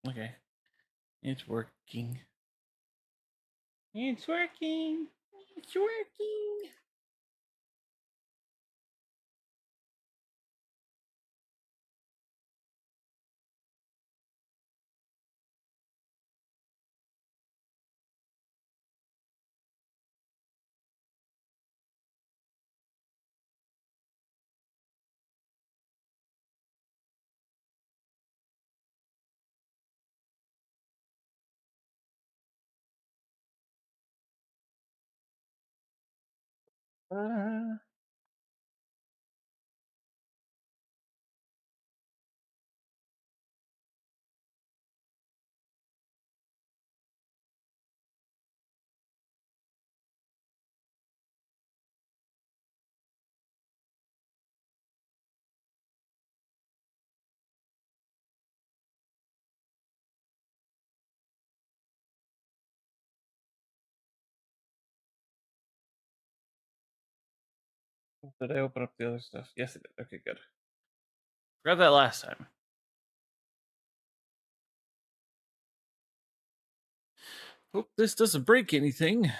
Okay. It's working. It's working. It's working. Uh, did I open up the other stuff? Yes, I did. Okay, good. Forgot that last time. Hope this doesn't break anything.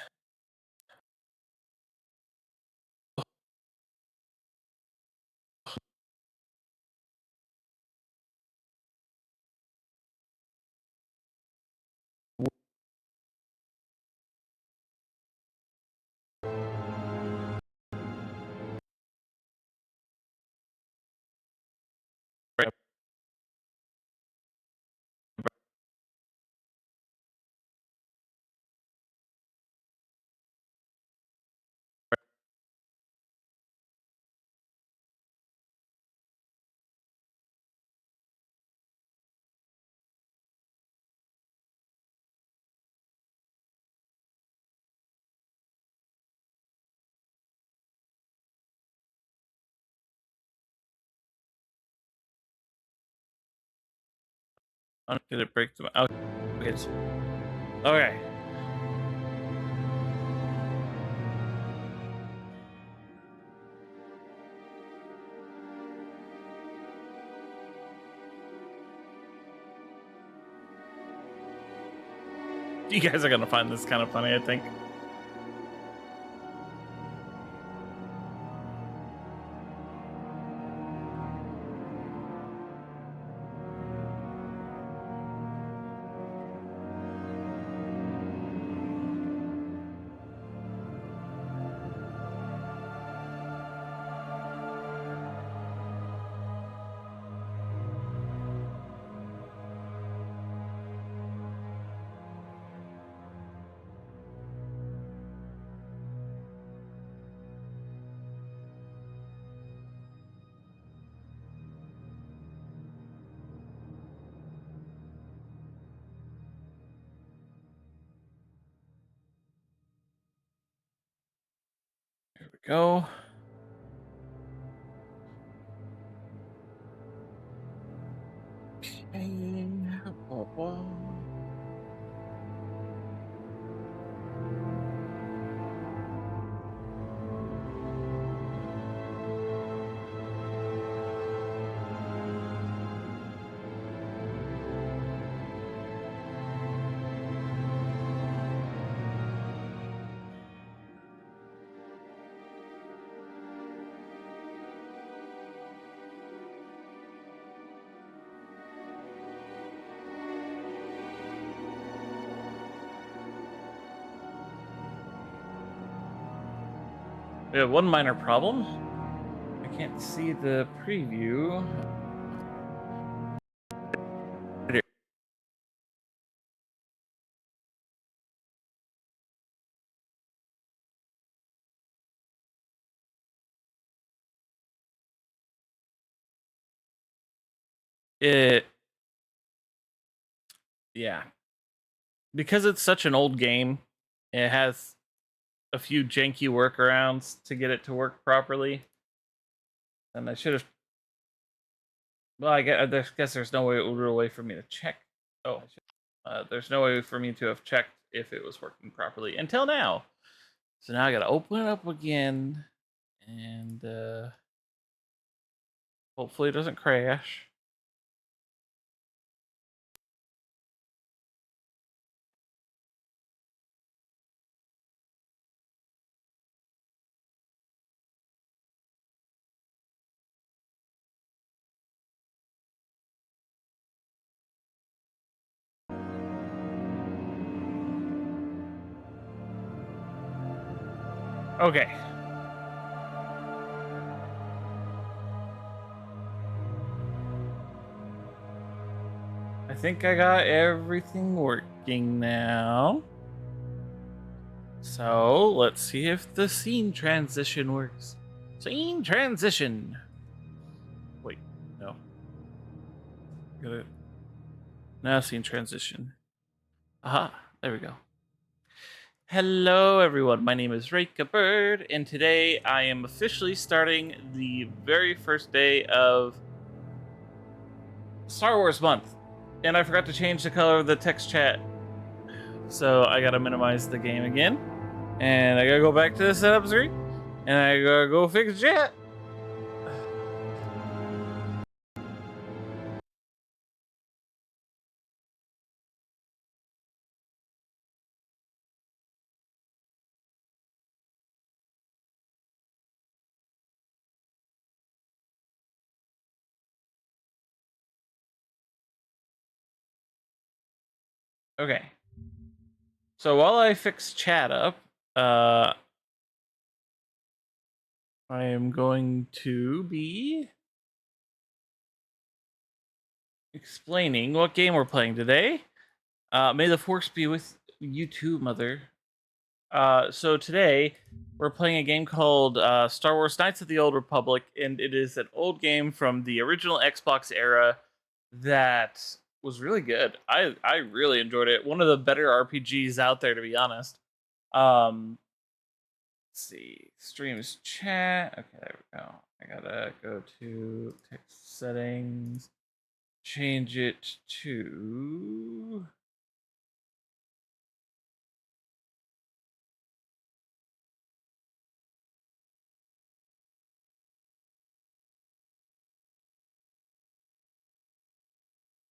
Did it break the? Oh, it's okay. You guys are gonna find this kind of funny, I think. Here we go. Okay. Blah, blah. We have one minor problem. I can't see the preview. It, yeah, because it's such an old game, it has a few janky workarounds to get it to work properly. And I should have. Well, I guess there's no way for me to check. Oh, there's no way for me to have checked if it was working properly until now. So now I gotta open it up again, and hopefully it doesn't crash. Okay. I think I got everything working now. So let's see if the scene transition works. Scene transition. Wait, no. Got it. Now scene transition. Aha, there we go. Hello, everyone. My name is KotR, and today I am officially starting the very first day of Star Wars month. And I forgot to change the color of the text chat, so I gotta minimize the game again. And I gotta go back to the setup screen, and I gotta go fix chat. Okay. So while I fix chat up, I am going to be explaining what game we're playing today. May the force be with you too, Mother. So today we're playing a game called Star Wars Knights of the Old Republic, and it is an old game from the original Xbox era that was really good. I really enjoyed it. One of the better RPGs out there, to be honest. Let's see, streams chat. Okay, there we go. I gotta go to text settings, change it to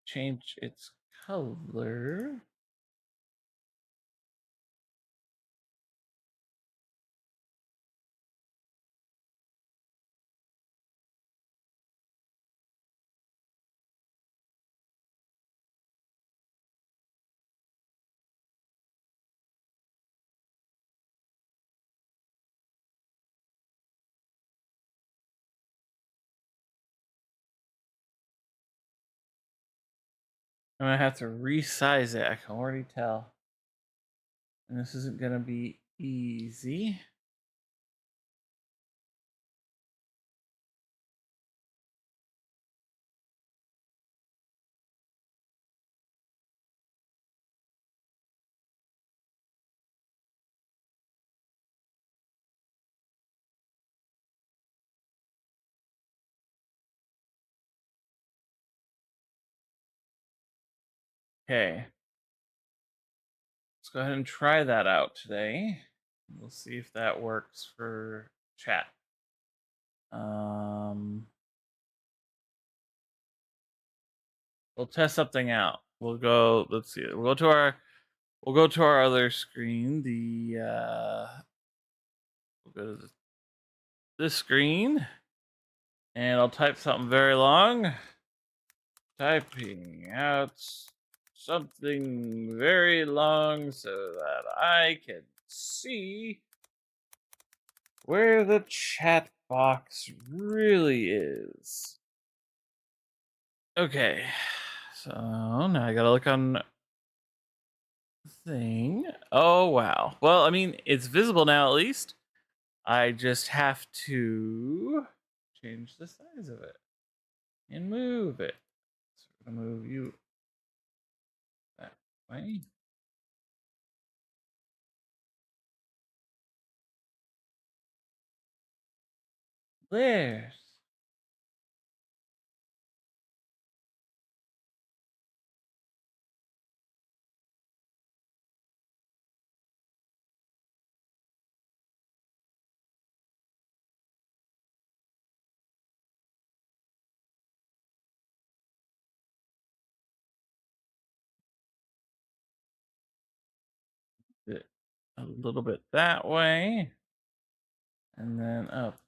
change its color. I'm gonna have to resize it. I can already tell. And this isn't gonna be easy. Okay. Let's go ahead and try that out today. We'll see if that works for chat. We'll test something out. We'll go. Let's see. We'll go to our other screen. We'll go to this screen, and I'll type something very long. Typing out something very long so that I can see where the chat box really is. Okay, so now I gotta look on the thing. Oh, wow. Well, I mean, it's visible now at least. I just have to change the size of it and move it. So we're gonna move you that way. There's it a little bit that way, and then up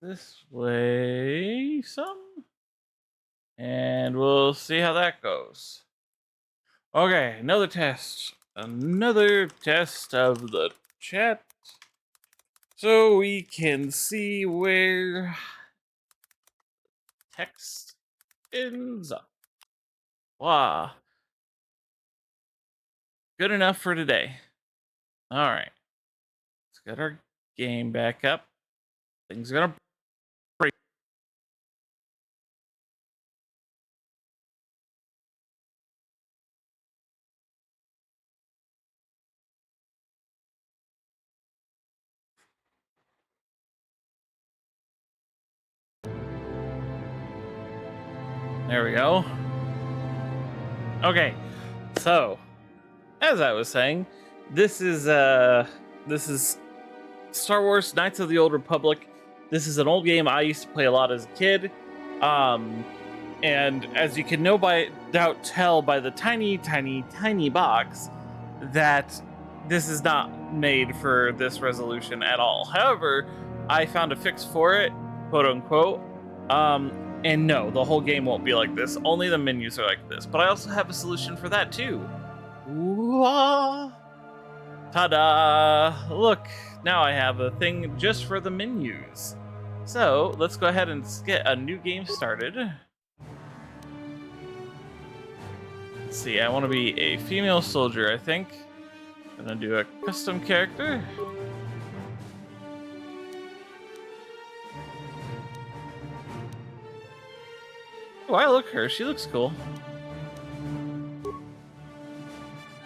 this way some, and we'll see how that goes. Okay, another test of the chat. So we can see where text ends up. Wow. Good enough for today. All right. Let's get our game back up. Things are gonna break. There we go. Okay. So, as I was saying, this is Star Wars Knights of the Old Republic. This is an old game I used to play a lot as a kid. And as you can tell by the tiny box, that this is not made for this resolution at all. However, I found a fix for it, quote unquote. And no, the whole game won't be like this. Only the menus are like this. But I also have a solution for that too. Ooh-ah. Ta-da! Look, now I have a thing just for the menus. So let's go ahead and get a new game started. Let's see, I want to be a female soldier, I think. I'm gonna do a custom character. Oh, I look her. She looks cool.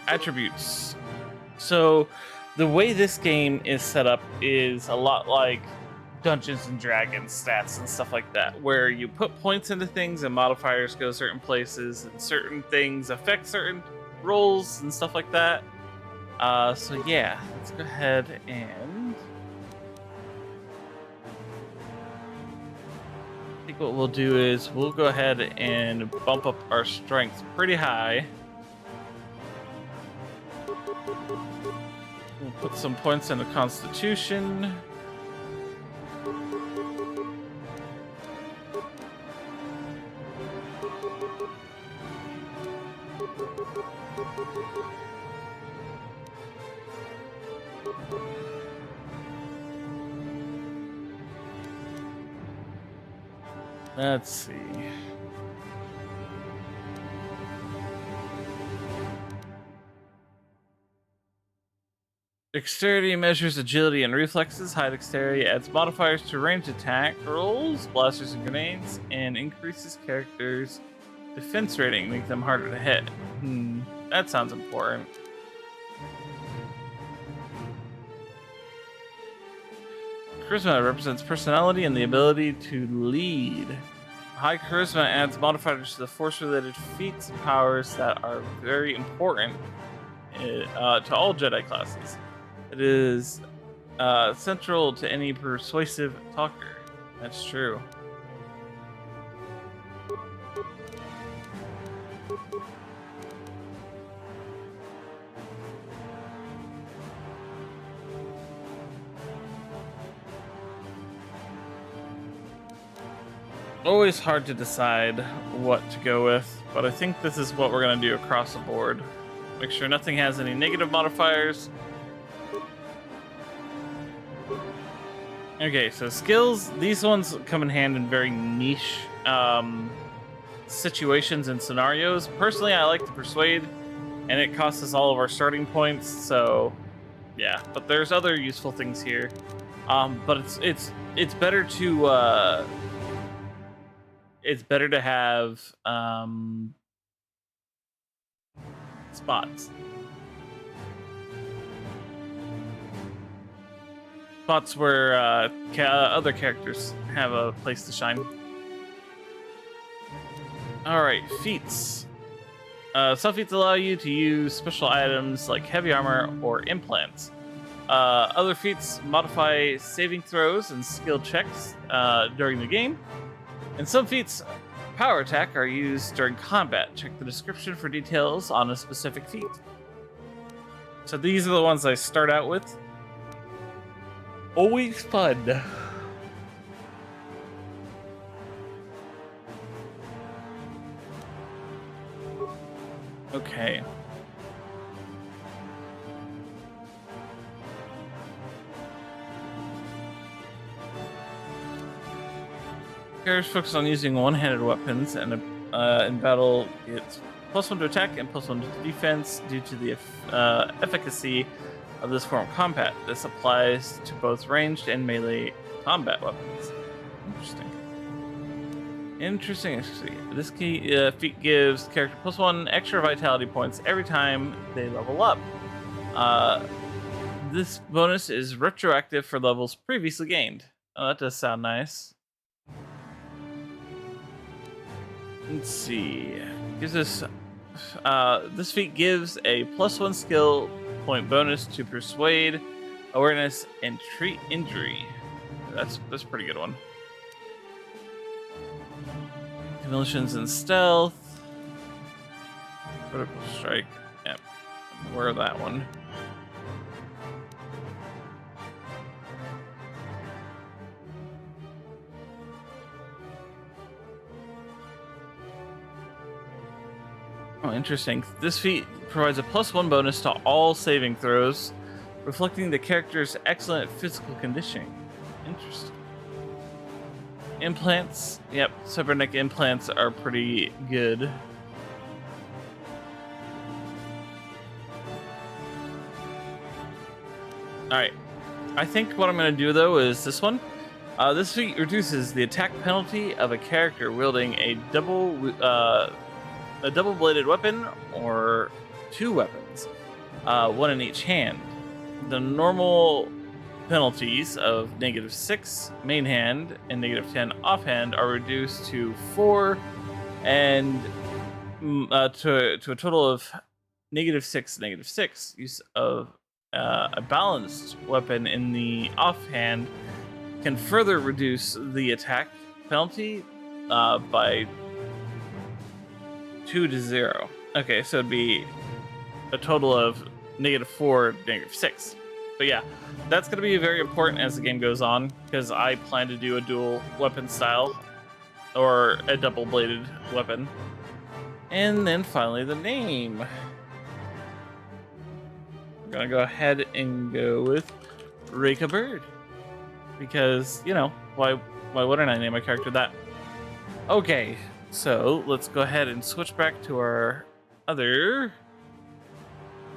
Attributes. So the way this game is set up is a lot like Dungeons and Dragons stats and stuff like that, where you put points into things and modifiers go certain places, and certain things affect certain rolls and stuff like that. So yeah, let's go ahead and I think what we'll do is we'll go ahead and bump up our strength pretty high. We'll put some points into Constitution. Let's see. Dexterity measures agility and reflexes. High dexterity adds modifiers to ranged attack rolls, blasters and grenades, and increases characters' defense rating, make them harder to hit. That sounds important. Charisma represents personality and the ability to lead. High charisma adds modifiers to the force-related feats and powers that are very important to all Jedi classes. It is central to any persuasive talker. That's true. Always hard to decide what to go with, but I think this is what we're going to do across the board. Make sure nothing has any negative modifiers. Okay, so skills, these ones come in hand in very niche situations and scenarios. Personally, I like to persuade, and it costs us all of our starting points, so yeah, but there's other useful things here. But it's better to have spots. Spots where other characters have a place to shine. Alright, feats. Some feats allow you to use special items like heavy armor or implants. Other feats modify saving throws and skill checks during the game. And some feats, power attack, are used during combat. Check the description for details on a specific feat. So these are the ones I start out with. Always fun. Okay. Characters focus on using one-handed weapons, and in battle, it's +1 to attack and +1 to defense due to the efficacy of this form of combat. This applies to both ranged and melee combat weapons. Interesting. This feat gives character +1 extra vitality points every time they level up. This bonus is retroactive for levels previously gained. Oh, that does sound nice. Let's see. Gives us this feat gives a +1 skill point bonus to persuade, awareness, and treat injury. That's a pretty good one. Convulsions and stealth. Vertical strike. Yep. I'm aware of that one. Oh, interesting. This feat provides a +1 bonus to all saving throws, reflecting the character's excellent physical conditioning. Interesting. Implants. Yep, cybernetic implants are pretty good. Alright. I think what I'm going to do, though, is this one. This feat reduces the attack penalty of a character wielding a double-bladed weapon or 2 weapons, one in each hand. The normal penalties of -6 main hand and -10 offhand are reduced to 4 and to a total of -6 use of a balanced weapon in the offhand can further reduce the attack penalty by 2 to 0. Okay, so it'd be a total of -4, -6. But yeah, that's going to be very important as the game goes on, because I plan to do a dual weapon style, or a double-bladed weapon. And then finally the name. I'm going to go ahead and go with Reka Bird. Because, you know, why wouldn't I name my character that? Okay, so let's go ahead and switch back to our other...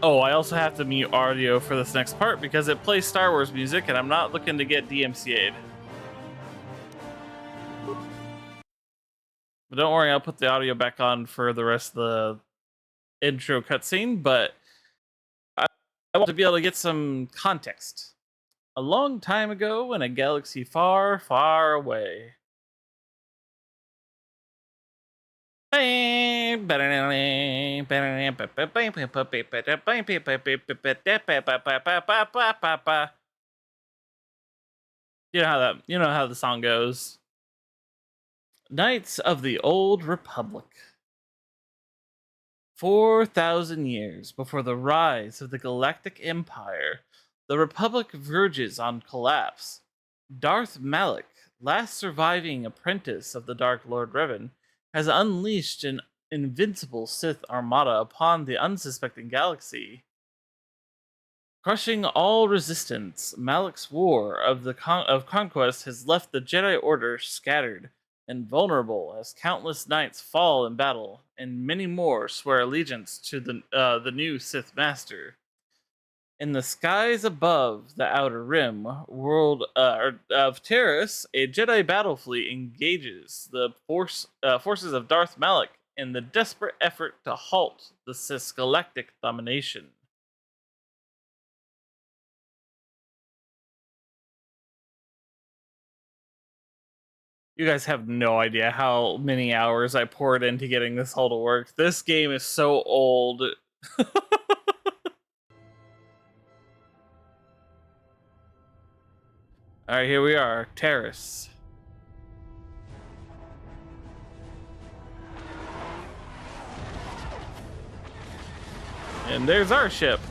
Oh, I also have to mute audio for this next part because it plays Star Wars music and I'm not looking to get DMCA'd. But don't worry, I'll put the audio back on for the rest of the intro cutscene, but I want to be able to get some context. A long time ago in a galaxy far, far away. You know how the song goes. Knights of the Old Republic. 4,000 years before the rise of the Galactic Empire, the Republic verges on collapse. Darth Malak, last surviving apprentice of the Dark Lord Revan, has unleashed an invincible Sith armada upon the unsuspecting galaxy. Crushing all resistance, Malak's war of conquest has left the Jedi Order scattered and vulnerable as countless knights fall in battle, and many more swear allegiance to the new Sith Master. In the skies above the Outer Rim world of Terrace, a Jedi battle fleet engages the forces of Darth Malak in the desperate effort to halt the Sith's galactic domination. You guys have no idea how many hours I poured into getting this all to work. This game is so old. Alright, here we are. Terrace. And there's our ship.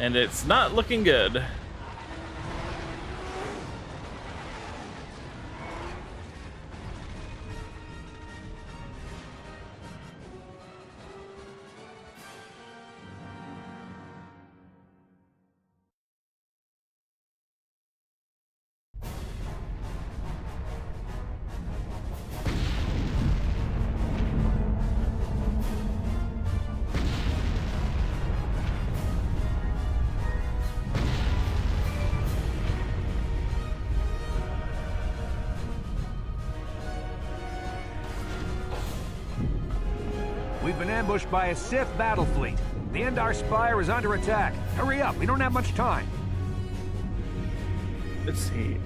And it's not looking good. We've been ambushed by a Sith battle fleet. The Endar Spire is under attack. Hurry up, we don't have much time. Let's see.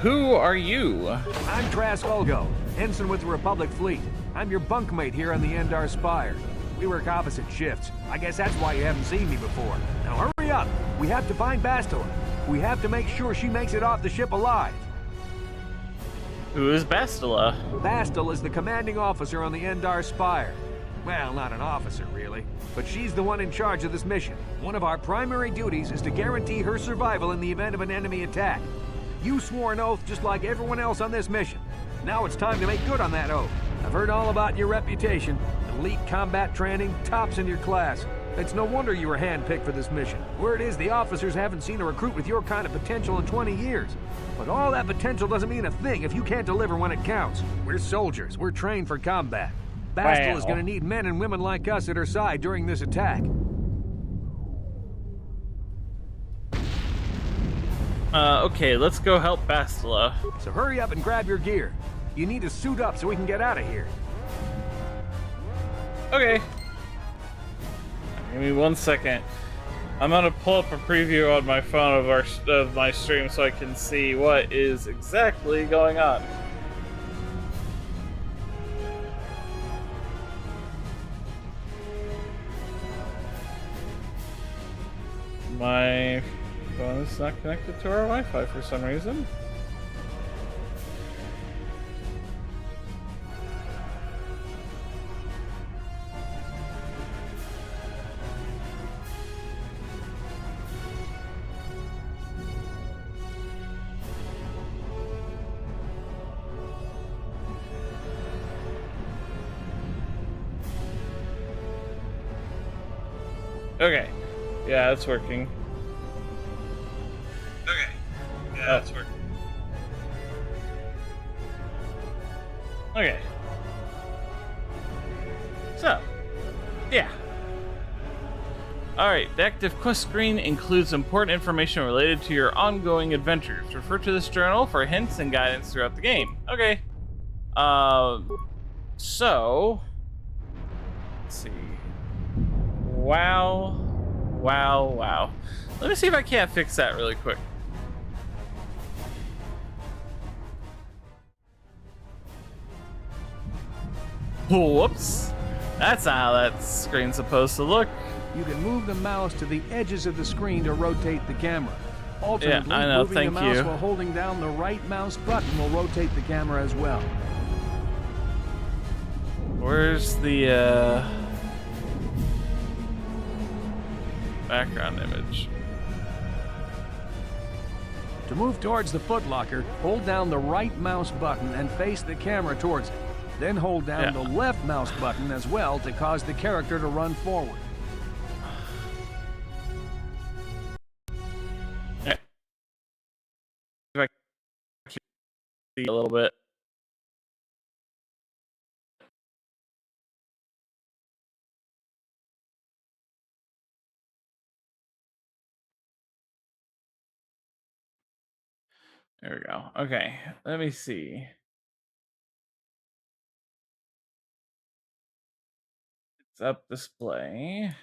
Who are you? I'm Trask Ulgo, ensign with the Republic fleet. I'm your bunkmate here on the Endar Spire. We work opposite shifts. I guess that's why you haven't seen me before. Now hurry up. We have to find Bastila. We have to make sure she makes it off the ship alive. Who is Bastila? Bastila is the commanding officer on the Endar Spire. Well, not an officer, really. But she's the one in charge of this mission. One of our primary duties is to guarantee her survival in the event of an enemy attack. You swore an oath just like everyone else on this mission. Now it's time to make good on that oath. I've heard all about your reputation. Elite combat training, tops in your class. It's no wonder you were handpicked for this mission. Word is the officers haven't seen a recruit with your kind of potential in 20 years. But all that potential doesn't mean a thing if you can't deliver when it counts. We're soldiers. We're trained for combat. Bastila is going to need men and women like us at her side during this attack. Okay, let's go help Bastila. So hurry up and grab your gear. You need to suit up so we can get out of here. Okay. Give me 1 second. I'm gonna pull up a preview on my phone of my stream so I can see what is exactly going on. My phone is not connected to our Wi-Fi for some reason. Okay. Yeah, it's working. Okay. Yeah, it's working. Okay. So, yeah. Alright, the active quest screen includes important information related to your ongoing adventures. Refer to this journal for hints and guidance throughout the game. Okay. So... Let's see. Wow. Let me see if I can't fix that really quick. Whoops. That's not how that screen's supposed to look. You can move the mouse to the edges of the screen to rotate the camera. Alternately, yeah, I know, moving thank the mouse you. while holding down the right mouse button will rotate the camera as well. Where's the background image? To move towards the footlocker, hold down the right mouse button and face the camera towards it. Then hold down the left mouse button as well to cause the character to run forward. Yeah. If I can see a little bit. There we go. Okay, let me see. It's up display.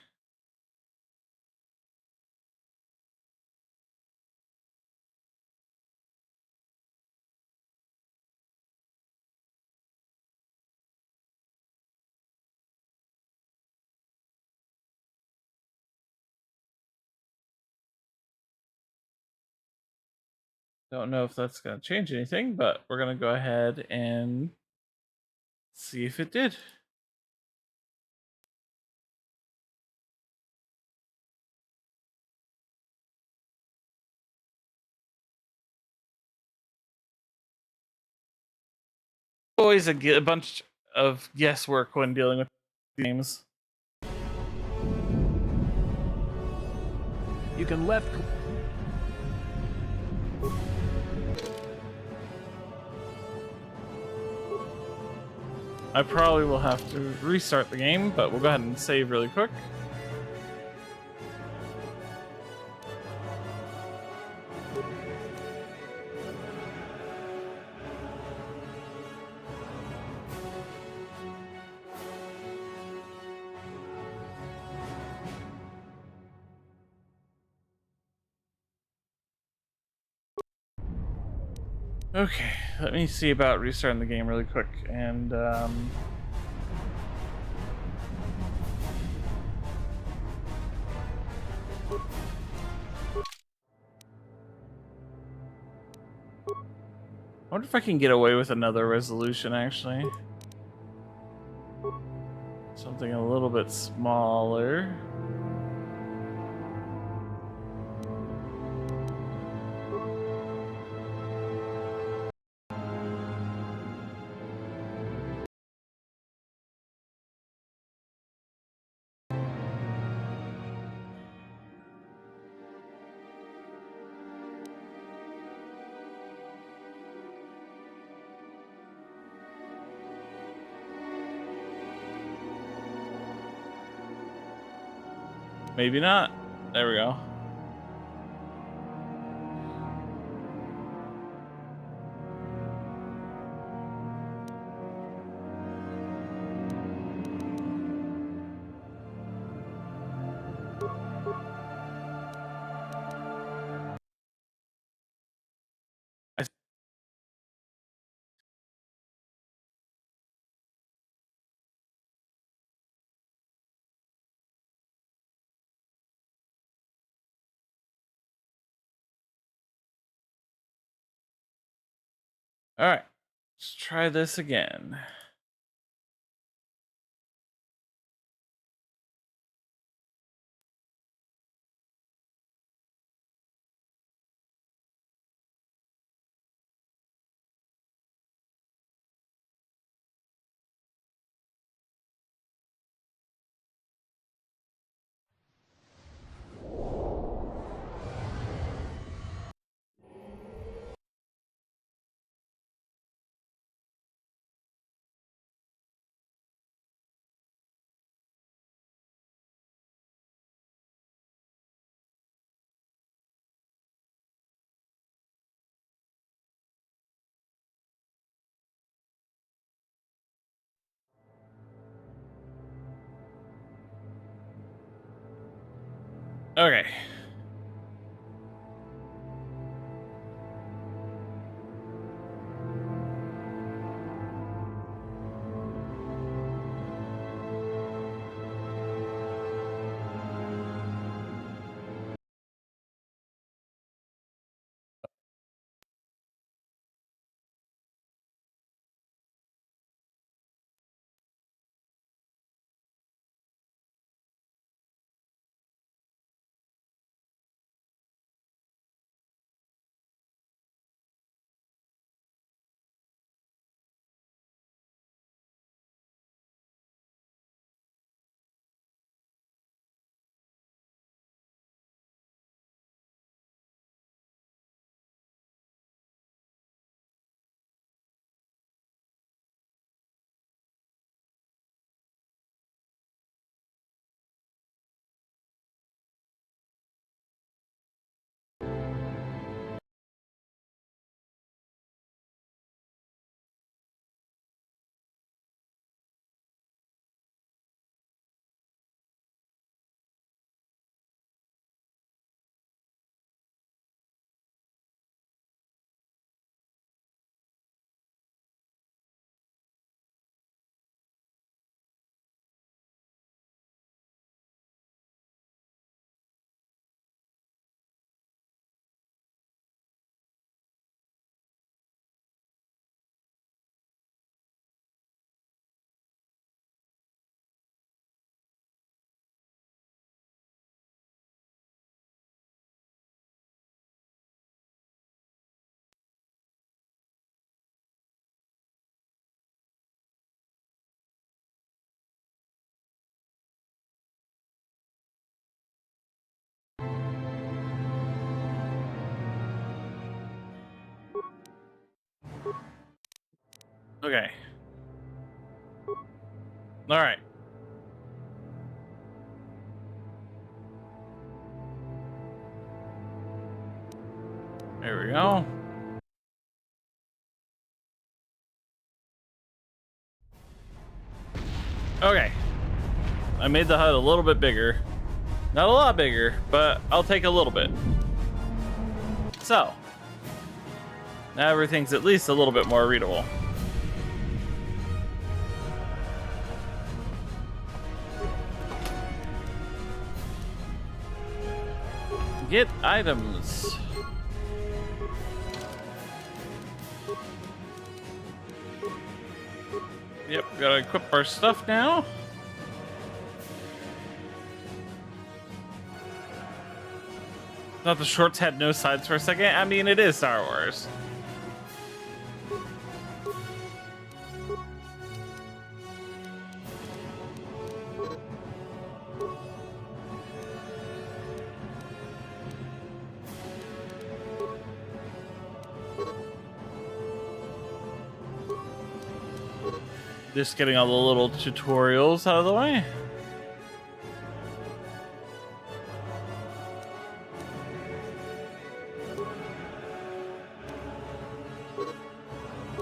Don't know if that's going to change anything, but we're going to go ahead and see if it did. Always a bunch of guesswork when dealing with games. You can left... I probably will have to restart the game, but we'll go ahead and save really quick. Okay, let me see about restarting the game really quick. And I wonder if I can get away with another resolution, actually. Something a little bit smaller. Maybe not. There we go. I, all right, let's try this again. Okay. Okay. All right. There we go. Okay. I made the HUD a little bit bigger. Not a lot bigger, but I'll take a little bit. So, Now everything's at least a little bit more readable. Get items. Yep, gotta equip our stuff now. Thought the shorts had no sides for a second. I mean, it is Star Wars. Just getting all the little tutorials out of the way.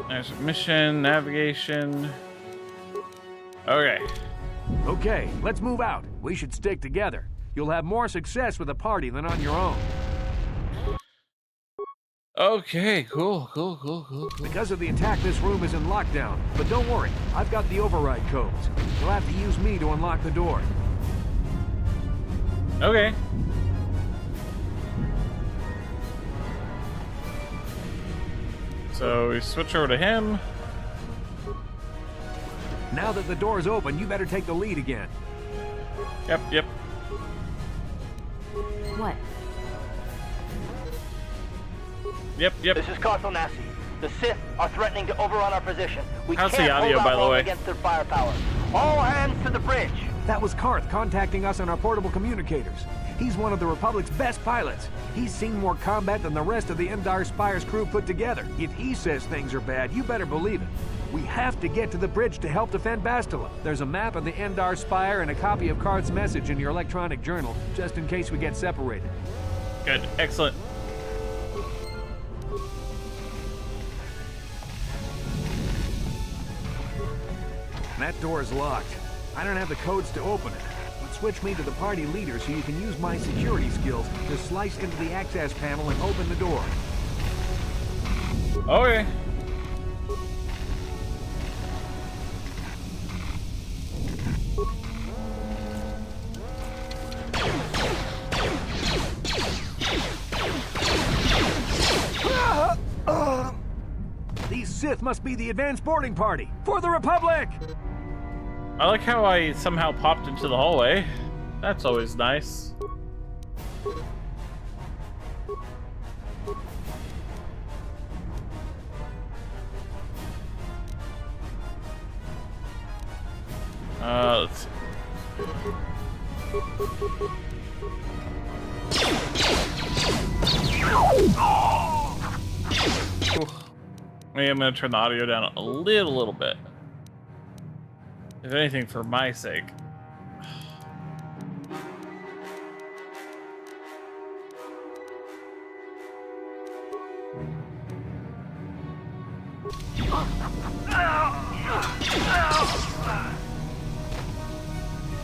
There's mission, navigation. Okay. Okay, let's move out. We should stick together. You'll have more success with a party than on your own. Okay, cool. Because of the attack, this room is in lockdown. But don't worry, I've got the override codes. You'll have to use me to unlock the door. Okay. So we switch over to him. Now that the door's open, you better take the lead again. Yep. What? Yep. This is KotR. The Sith are threatening to overrun our position. We How's can't the audio, hold by out the long way? against their firepower. All hands to the bridge. That was Karth contacting us on our portable communicators. He's one of the Republic's best pilots. He's seen more combat than the rest of the Endar Spire's crew put together. If he says things are bad, you better believe it. We have to get to the bridge to help defend Bastila. There's a map of the Endar Spire and a copy of Karth's message in your electronic journal, just in case we get separated. Good. Excellent. That door's locked. I don't have the codes to open it. But switch me to the party leader so you can use my security skills to slice into the access panel and open the door. Okay. These Sith must be the advanced boarding party for the Republic! I like how I somehow popped into the hallway. That's always nice. Let's see. Maybe I'm gonna turn the audio down a little bit. If anything, for my sake.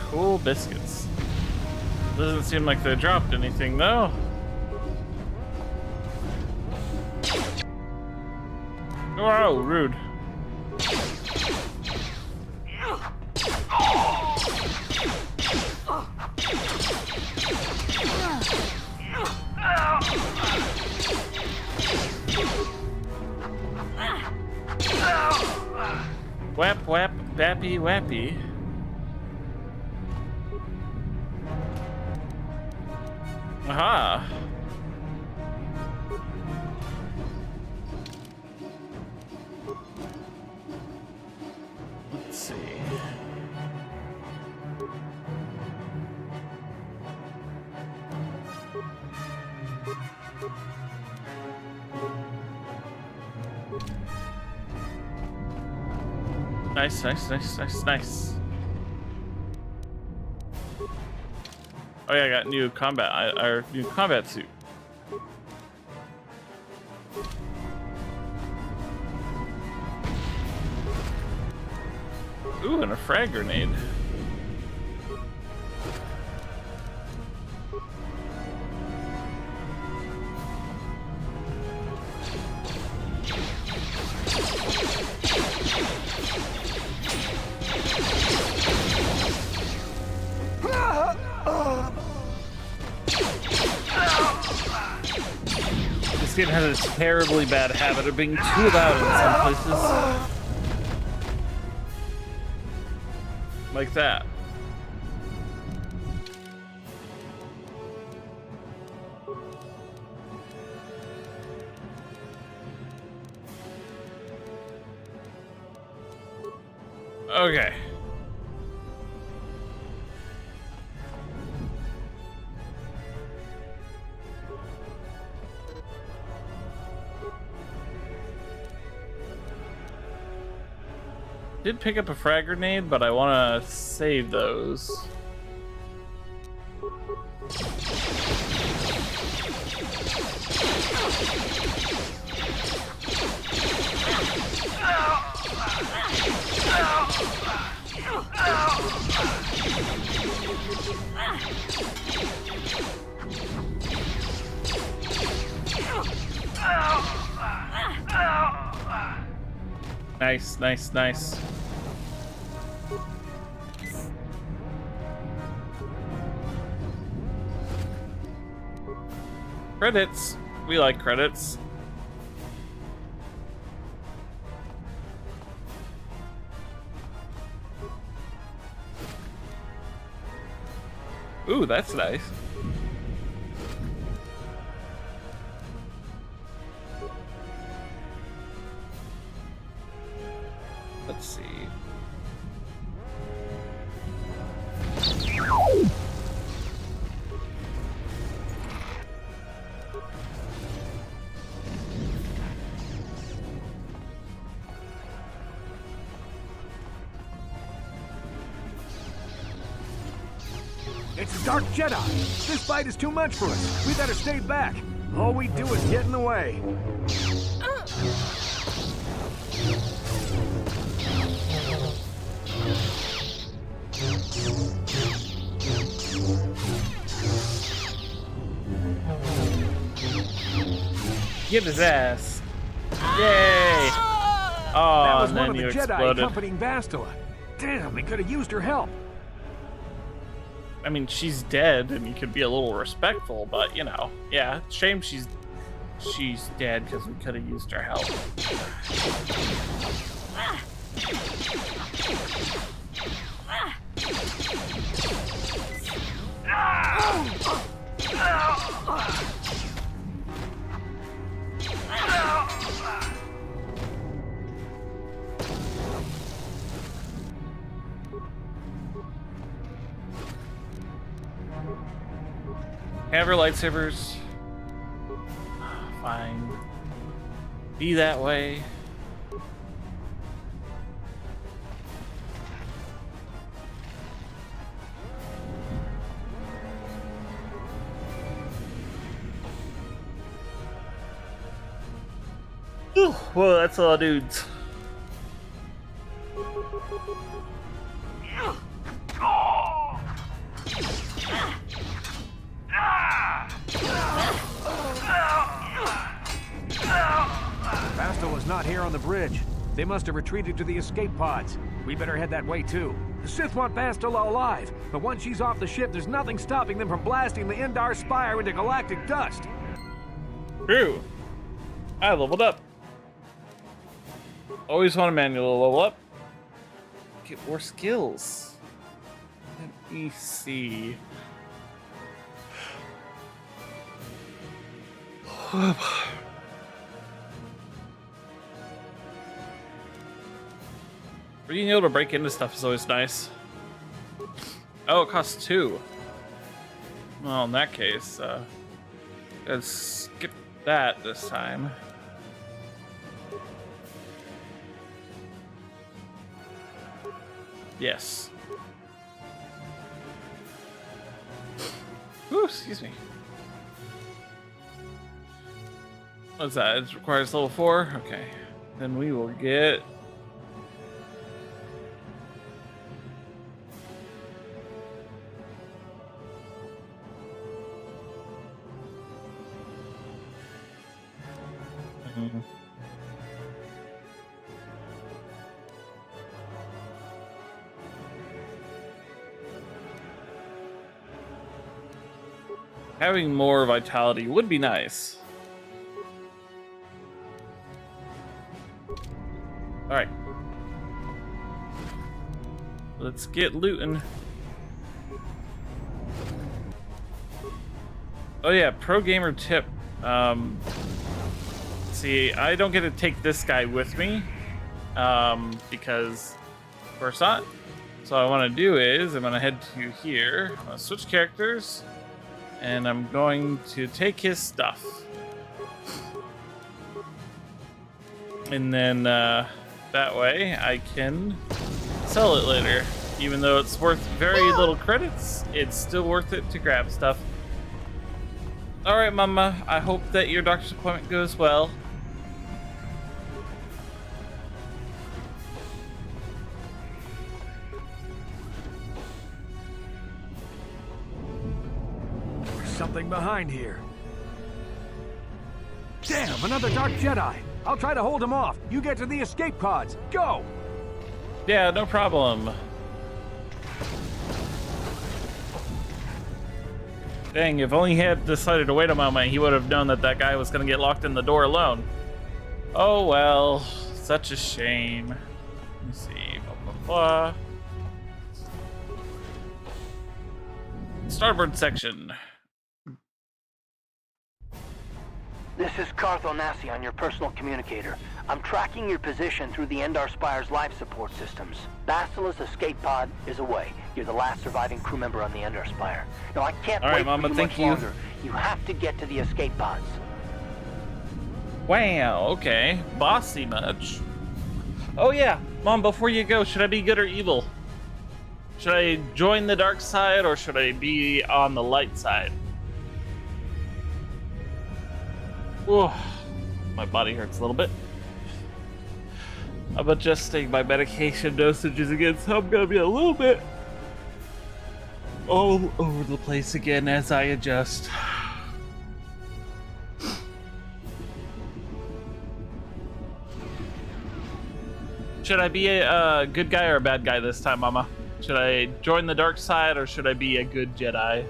Cool biscuits. Doesn't seem like they dropped anything though. Wow, rude. Whap, whap, bappy, wappy. Aha. Let's see. Nice. Oh yeah, I got new combat suit. Ooh, and a frag grenade. This game has a terribly bad habit of being too loud in some places. Like that. Okay. Did pick up a frag grenade, but I want to save those. Nice, nice, nice. Credits. We like credits. Ooh, that's nice. Let's see. It's a Dark Jedi. This fight is too much for us. We better stay back. All we do is get in the way. Get his ass. Yay! Oh, That was and one then of the you Jedi exploded. accompanying Bastila. Damn, we could have used her help. I mean, she's dead, and you could be a little respectful, but you know, yeah, shame she's dead because we could have used her help. Have her lightsabers. Fine. Be that way. Whew, well, that's a lot of dudes. Bastila's not here on the bridge. They must have retreated to the escape pods. We better head that way too. The Sith want Bastila alive, but once she's off the ship, there's nothing stopping them from blasting the Endar Spire into galactic dust. True. I leveled up. Always want a manual level up. Get more skills. Let me see. Being able to break into stuff is always nice. Oh, it costs 2. Well, in that case, let's skip that this time. Yes. Ooh, excuse me. What's that? It requires level 4? Okay. Then we will get... Having more vitality would be nice. All right. Let's get looting. Oh yeah, pro gamer tip. See, I don't get to take this guy with me because, of course not. So what I want to do is I'm going to head to here. I'm going to switch characters, and I'm going to take his stuff. And then that way I can sell it later. Even though it's worth very little credits, it's still worth it to grab stuff. All right, Mama, I hope that your doctor's appointment goes well. There's something behind here. Damn, another Dark Jedi. I'll try to hold him off. You get to the escape pods. Go! Yeah, no problem. Dang, if only he had decided to wait a moment, he would have known that that guy was going to get locked in the door alone. Oh well, such a shame. Let me see, blah, blah, blah. Starboard section. This is KotR on your personal communicator. I'm tracking your position through the Endar Spire's life support systems. Basila's escape pod is away. You're the last surviving crew member on the Endar Spire. Now I can't All right, wait Mama, for you thank much you. longer. You have to get to the escape pods. Wow, okay. Bossy much. Oh yeah, Mom, before you go, should I be good or evil? Should I join the dark side or should I be on the light side? Whoa, my body hurts a little bit. I'm adjusting my medication dosages again, so I'm gonna be a little bit all over the place again as I adjust. Should I be a good guy or a bad guy this time, Mama? Should I join the dark side or should I be a good Jedi?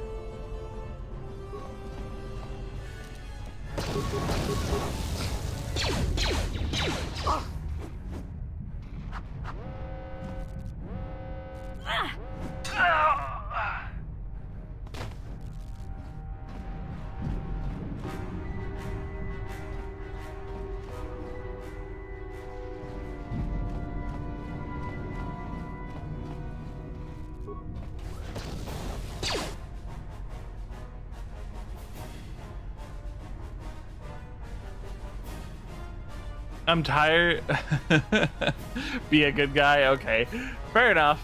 I'm tired. Be a good guy? Okay. Fair enough.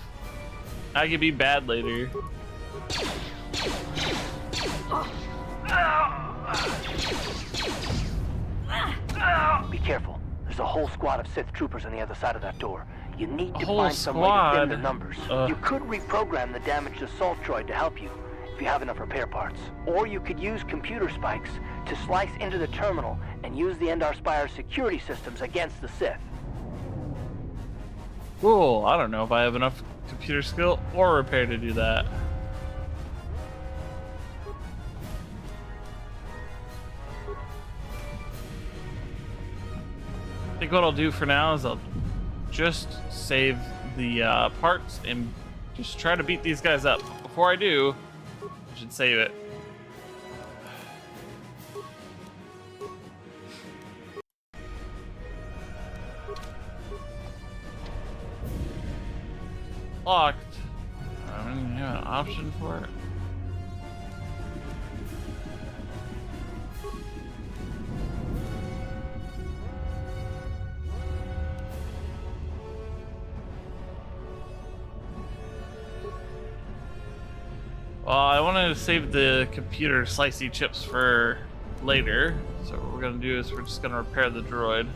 I can be bad later. Be careful. There's a whole squad of Sith troopers on the other side of that door. You need to whole find some way to thin their squad? numbers. You could reprogram the damaged assault droid to help you, if you have enough repair parts. Or you could use computer spikes to slice into the terminal and use the Endar Spire's security systems against the Sith. Cool. I don't know if I have enough computer skill or repair to do that. I think what I'll do for now is I'll just save the parts and just try to beat these guys up. Before I do, I should save it. Locked. I don't even have an option for it. Well, I wanted to save the computer slicey chips for later. So what we're gonna do is we're just gonna repair the droid.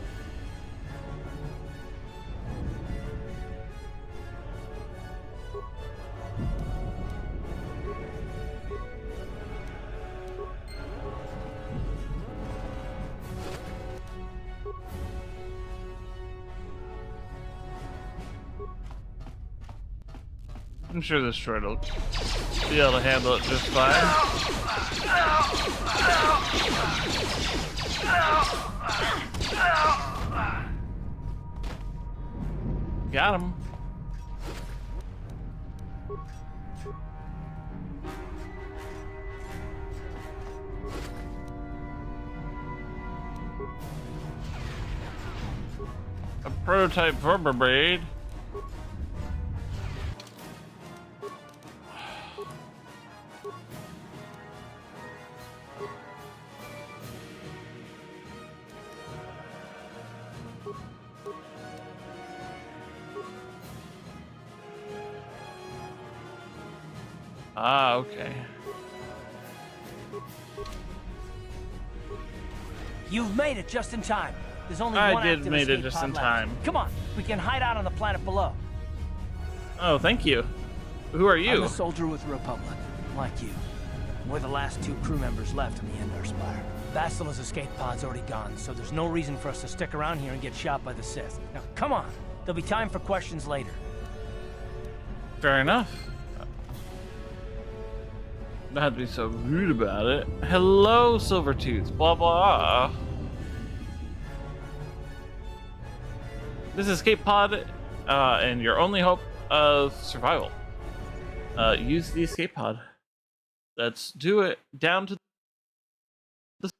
I'm sure this droid will be able to handle it just fine. got him. A prototype vertebrate. Ah, okay. You've made it just in time. There's only I one did active made it escape just pod in left. time. Come on, we can hide out on the planet below. Oh, thank you. Who are I'm you? a soldier with the Republic, like you. We're the last 2 crew members left in the Endar Spire. Basila's escape pod's already gone, so there's no reason for us to stick around here and get shot by the Sith. Now, come on. There'll be time for questions later. Fair enough. Not have to be so rude about it. Hello, Silvertooth. Blah blah. This escape pod, and your only hope of survival. Use the escape pod. Let's do it. Down to the.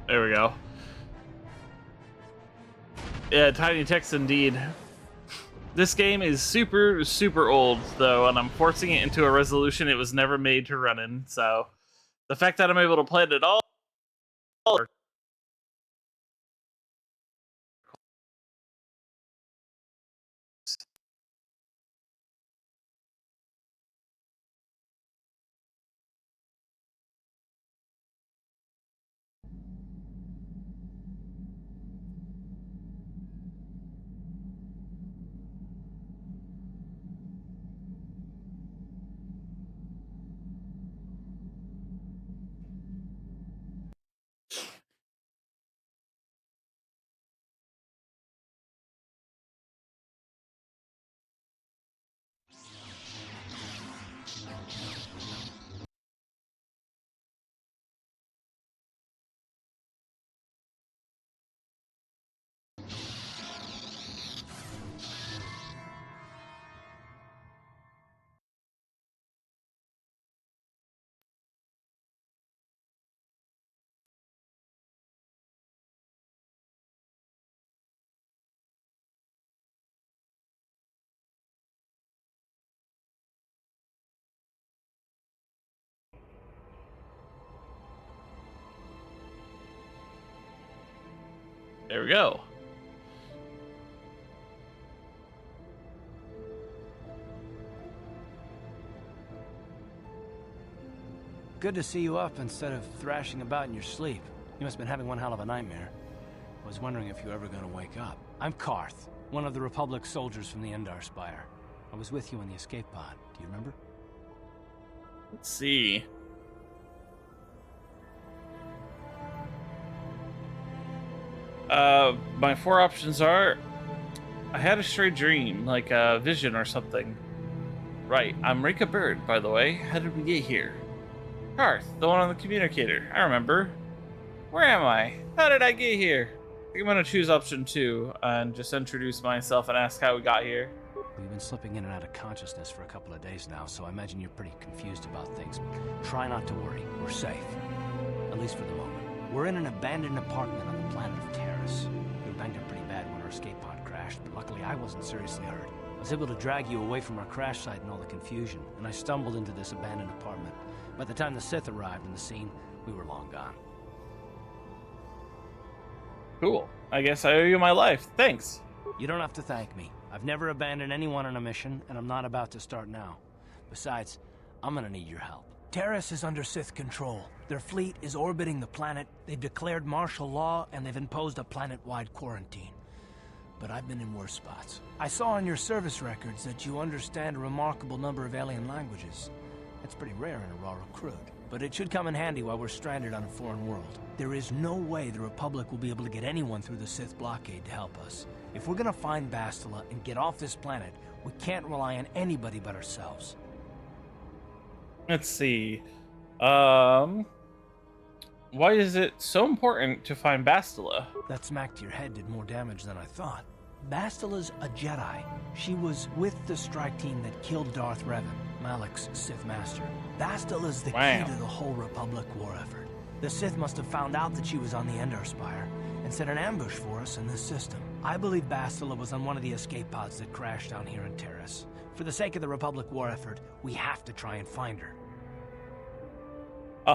There we go. Yeah, tiny text indeed. This game is super, super old, though, and I'm forcing it into a resolution it was never made to run in, so the fact that I'm able to play it at all. There we go. Good to see you up instead of thrashing about in your sleep. You must have been having one hell of a nightmare. I was wondering if you were ever going to wake up. I'm Karth, one of the Republic soldiers from the Endar Spire. I was with you in the escape pod. Do you remember? Let's see. My 4 options are: I had a stray dream, like a vision or something. Right, I'm Rika Bird, by the way. How did we get here? Karth, the one on the communicator. I remember. Where am I? How did I get here? I think I'm gonna choose option 2 and just introduce myself and ask how we got here. We've been slipping in and out of consciousness for a couple of days now, so I imagine you're pretty confused about things. Try not to worry. We're safe. At least for the moment. We're in an abandoned apartment on the planet of Terrace. We were banged up pretty bad when our escape pod crashed, but luckily I wasn't seriously hurt. I was able to drag you away from our crash site and all the confusion, and I stumbled into this abandoned apartment. By the time the Sith arrived in the scene, we were long gone. Cool. I guess I owe you my life. Thanks. You don't have to thank me. I've never abandoned anyone on a mission, and I'm not about to start now. Besides, I'm gonna need your help. Terrace is under Sith control. Their fleet is orbiting the planet, they've declared martial law, and they've imposed a planet-wide quarantine. But I've been in worse spots. I saw on your service records that you understand a remarkable number of alien languages. That's pretty rare in a raw recruit. But it should come in handy while we're stranded on a foreign world. There is no way the Republic will be able to get anyone through the Sith blockade to help us. If we're gonna find Bastila and get off this planet, we can't rely on anybody but ourselves. Let's see. Why is it so important to find Bastila? That smack to your head did more damage than I thought. Bastila's a Jedi. She was with the strike team that killed Darth Revan, Malak's Sith Master. Bastila's the key to the whole Republic war effort. The Sith must have found out that she was on the Endar Spire and set an ambush for us in this system. I believe Bastila was on one of the escape pods that crashed down here in Terrace. For the sake of the Republic war effort, we have to try and find her.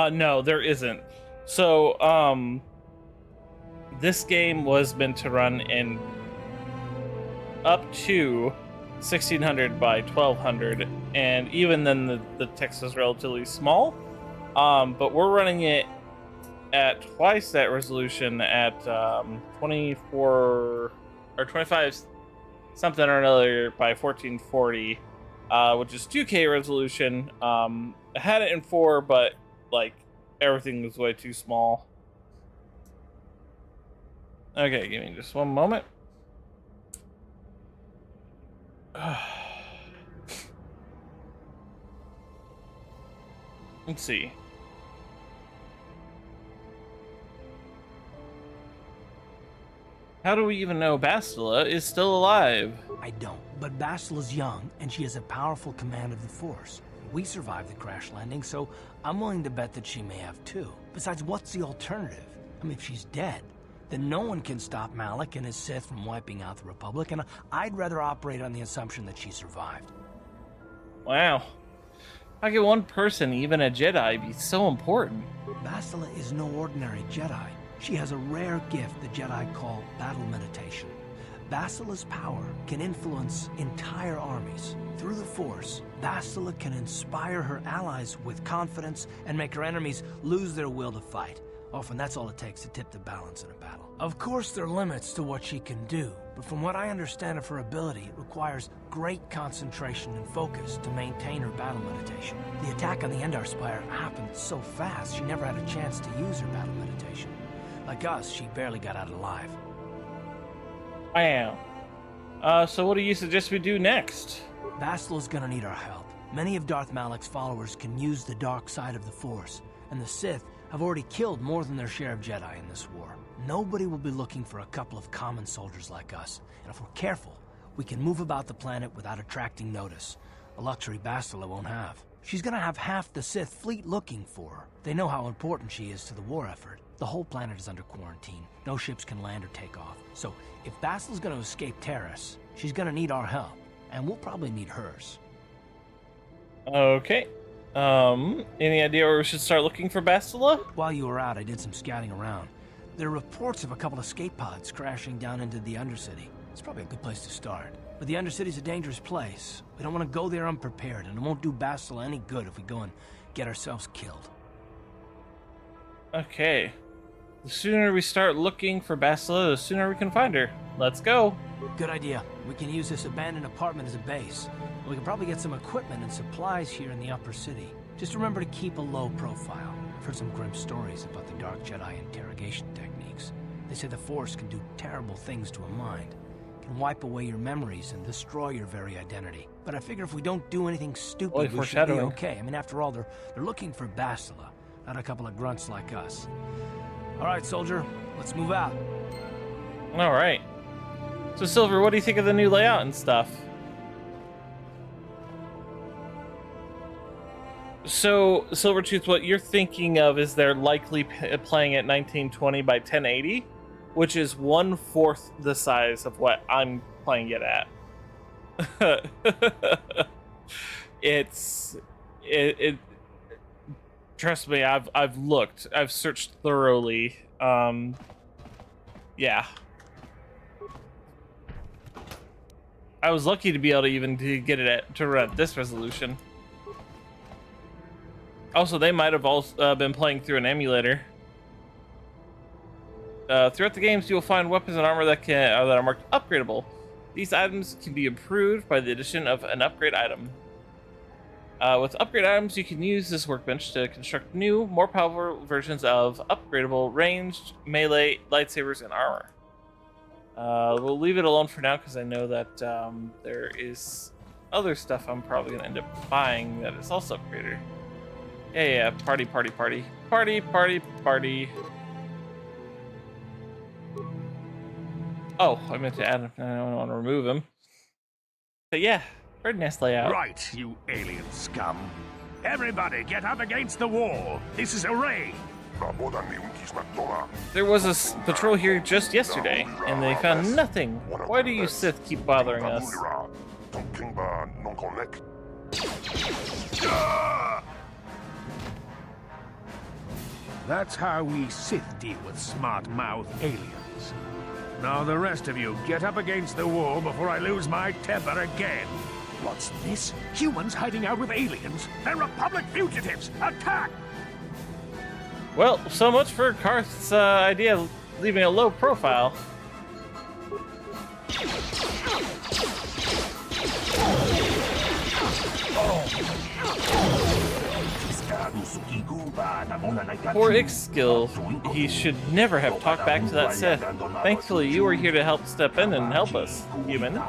No, there isn't. So, this game was meant to run in up to 1600 by 1200, and even then the text is relatively small. But we're running it at twice that resolution at 24 or 25 something or another by 1440, which is 2K resolution. I had it in 4, but like everything was way too small. Okay, give me just one moment. Let's see. How do we even know Bastila is still alive? I don't, but Bastila's young, and she has a powerful command of the Force. We survived the crash landing, so I'm willing to bet that she may have too. Besides, what's the alternative? I mean, if she's dead, then no one can stop Malak and his Sith from wiping out the Republic, and I'd rather operate on the assumption that she survived. Wow. How can one person, even a Jedi, be so important? Bastila is no ordinary Jedi. She has a rare gift the Jedi call battle meditation. Bastila's power can influence entire armies. Through the Force, Bastila can inspire her allies with confidence and make her enemies lose their will to fight. Often that's all it takes to tip the balance in a battle. Of course, there are limits to what she can do, but from what I understand of her ability, it requires great concentration and focus to maintain her battle meditation. The attack on the Endar Spire happened so fast, she never had a chance to use her battle meditation. Like us, she barely got out alive. Wow. So what do you suggest we do next? Bastila's gonna need our help. Many of Darth Malak's followers can use the dark side of the Force, and the Sith have already killed more than their share of Jedi in this war. Nobody will be looking for a couple of common soldiers like us, and if we're careful, we can move about the planet without attracting notice, a luxury Bastila won't have. She's gonna have half the Sith fleet looking for her. They know how important she is to the war effort. The whole planet is under quarantine. No ships can land or take off. So, if Bastila's gonna escape Terrace, she's gonna need our help, and we'll probably need hers. Okay. Any idea where we should start looking for Bastila? While you were out, I did some scouting around. There are reports of a couple of escape pods crashing down into the Undercity. It's probably a good place to start. But the Undercity's a dangerous place. We don't want to go there unprepared, and it won't do Bastila any good if we go and get ourselves killed. Okay. The sooner we start looking for Bastila, the sooner we can find her. Let's go. Good idea. We can use this abandoned apartment as a base. We can probably get some equipment and supplies here in the upper city. Just remember to keep a low profile. I've heard some grim stories about the Dark Jedi interrogation techniques. They say the Force can do terrible things to a mind. It can wipe away your memories and destroy your very identity. But I figure if we don't do anything stupid, we should be foreshadowing. okay. I mean, after all, they're looking for Bastila, not a couple of grunts like us. All right, soldier, let's move out. All right. So, Silver, what do you think of the new layout and stuff? So, Silvertooth, what you're thinking of is they're likely playing at 1920 by 1080, which is 1/4 the size of what I'm playing it at. It trust me, I've looked, I've searched thoroughly. Yeah. I was lucky to be able to get it to run at this resolution. Also, they might have also been playing through an emulator. Throughout the games, you will find weapons and armor that are marked upgradable. These items can be improved by the addition of an upgrade item. With upgrade items, you can use this workbench to construct new, more powerful versions of upgradable ranged, melee, lightsabers, and armor. We'll leave it alone for now because I know that there is other stuff I'm probably gonna end up buying that is also upgrader. Yeah, party, party, party, party, party, party. Oh, I meant to add him. I don't want to remove him. But yeah, very nice layout. Right, you alien scum. Everybody get up against the wall. This is a raid. There was a patrol here just yesterday, and they found nothing. Why do you Sith keep bothering us? That's how we Sith deal with smart-mouth aliens. Now the rest of you, get up against the wall before I lose my temper again. What's this? Humans hiding out with aliens? They're Republic fugitives! Attack! Well, so much for KotR's idea of leaving a low profile. Poor Ix skill. He should never have talked back to that Sith. Thankfully, you were here to help step in and help us, human.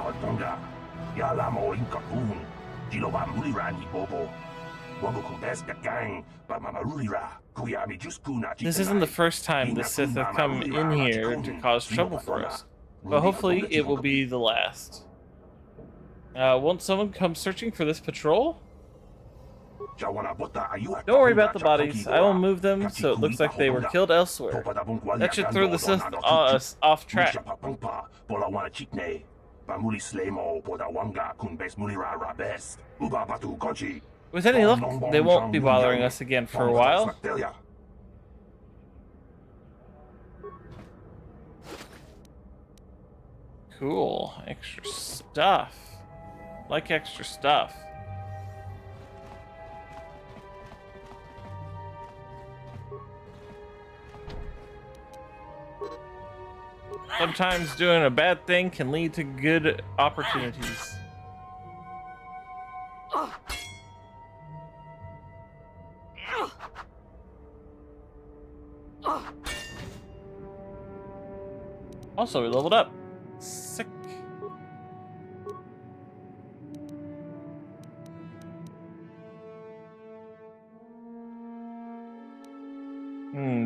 This isn't the first time the Sith have come in here to cause trouble for us, but hopefully it will be the last. Won't someone come searching for this patrol? Don't worry about the bodies. I will move them so it looks like they were killed elsewhere. That should throw the Sith off track. With any luck, they won't be bothering us again for a while. Cool. Extra stuff. Like extra stuff. Sometimes doing a bad thing can lead to good opportunities. Also, we leveled up. Sick.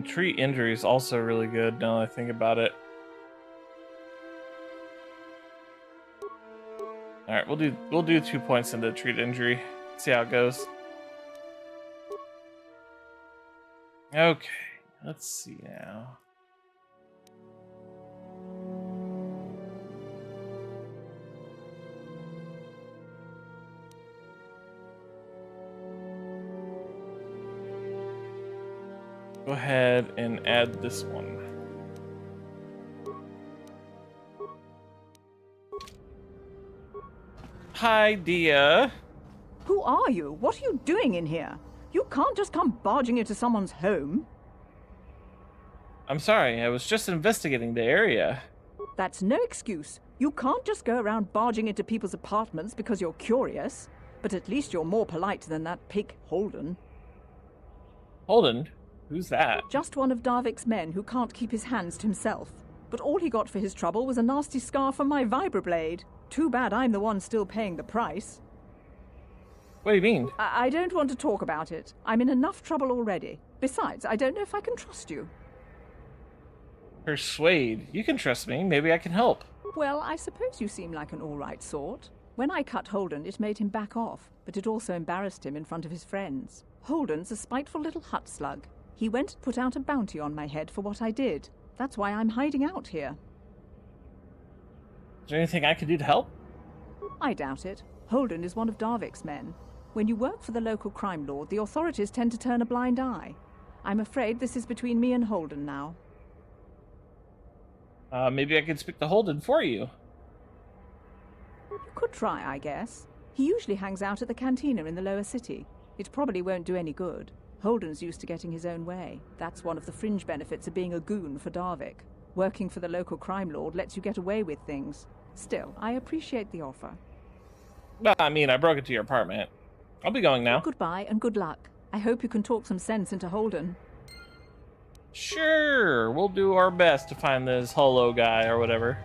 Treat injury is also really good now that I think about it. All right, we'll do 2 points into treat injury. See how it goes. Okay, let's see now. Go ahead and add this one. Hi, Dia. Who are you? What are you doing in here? You can't just come barging into someone's home. I'm sorry, I was just investigating the area. That's no excuse. You can't just go around barging into people's apartments because you're curious. But at least you're more polite than that pig Holden. Holden? Who's that? Just one of Darvik's men who can't keep his hands to himself. But all he got for his trouble was a nasty scar from my vibroblade. Too bad I'm the one still paying the price. What do you mean? I don't want to talk about it. I'm in enough trouble already. Besides, I don't know if I can trust you. Persuade. You can trust me. Maybe I can help. Well, I suppose you seem like an all-right sort. When I cut Holden, it made him back off, but it also embarrassed him in front of his friends. Holden's a spiteful little hut slug. He went and put out a bounty on my head for what I did. That's why I'm hiding out here. Is there anything I can do to help? I doubt it. Holden is one of Darvik's men. When you work for the local crime lord, the authorities tend to turn a blind eye. I'm afraid this is between me and Holden now. Maybe I could speak to Holden for you. You could try, I guess. He usually hangs out at the cantina in the lower city. It probably won't do any good. Holden's used to getting his own way. That's one of the fringe benefits of being a goon for Darvik. Working for the local crime lord lets you get away with things. Still, I appreciate the offer. Well, I mean, I broke into your apartment. I'll be going now. Goodbye and good luck. I hope you can talk some sense into Holden. Sure, we'll do our best to find this holo guy or whatever.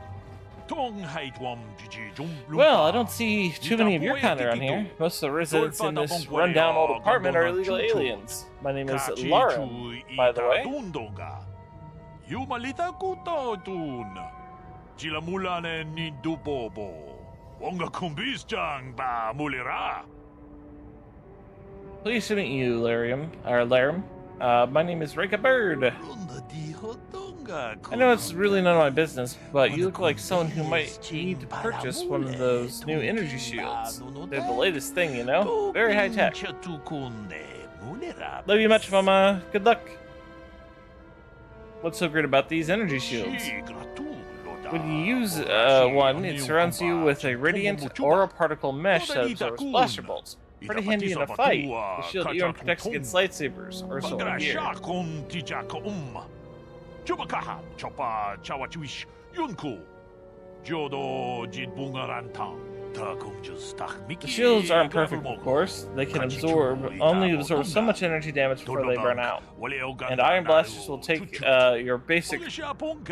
Well, I don't see too many of your kind around here. Most of the residents in this rundown old apartment are illegal aliens. My name is Lauren, by the way. Pleased to meet you, Larum. My name is Rika Bird. I know it's really none of my business, but you look like someone who might need to purchase one of those new energy shields. They're the latest thing, you know? Very high tech. Love you much, Mama. Good luck. What's so great about these energy shields? When you use one, it surrounds you with a radiant aura particle mesh that absorbs blaster bolts. Pretty handy in a fight. The shield even protects against lightsabers, or so I hear. The shields aren't perfect, of course. They can only absorb so much energy damage before they burn out. And iron blasters will take your basic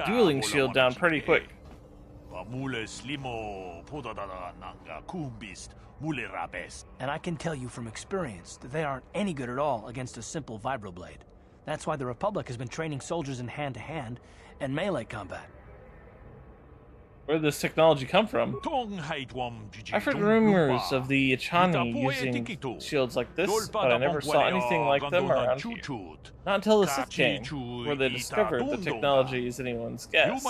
dueling shield down pretty quick. And I can tell you from experience that they aren't any good at all against a simple vibroblade. That's why the Republic has been training soldiers in hand-to-hand and melee combat. Where did this technology come from? I've heard rumors of the Echani using shields like this, but I never saw anything like them around here. Not until the Sith came, where they discovered the technology is anyone's guess.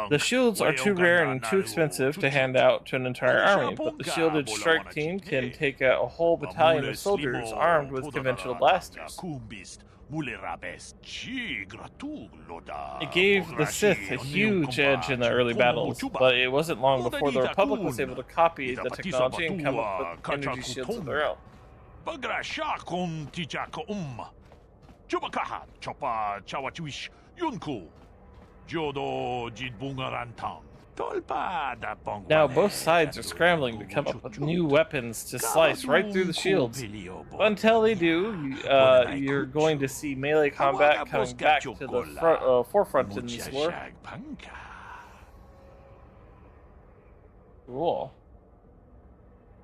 The shields are too rare and too expensive to hand out to an entire army, but the shielded strike team can take out a whole battalion of soldiers armed with conventional blasters. It gave the Sith a huge edge in the early battles, but it wasn't long before the Republic was able to copy the technology and come up with energy shields of their own. Now both sides are scrambling to come up with new weapons to slice right through the shields. But until they do, you're going to see melee combat coming back to the forefront in this war. Cool.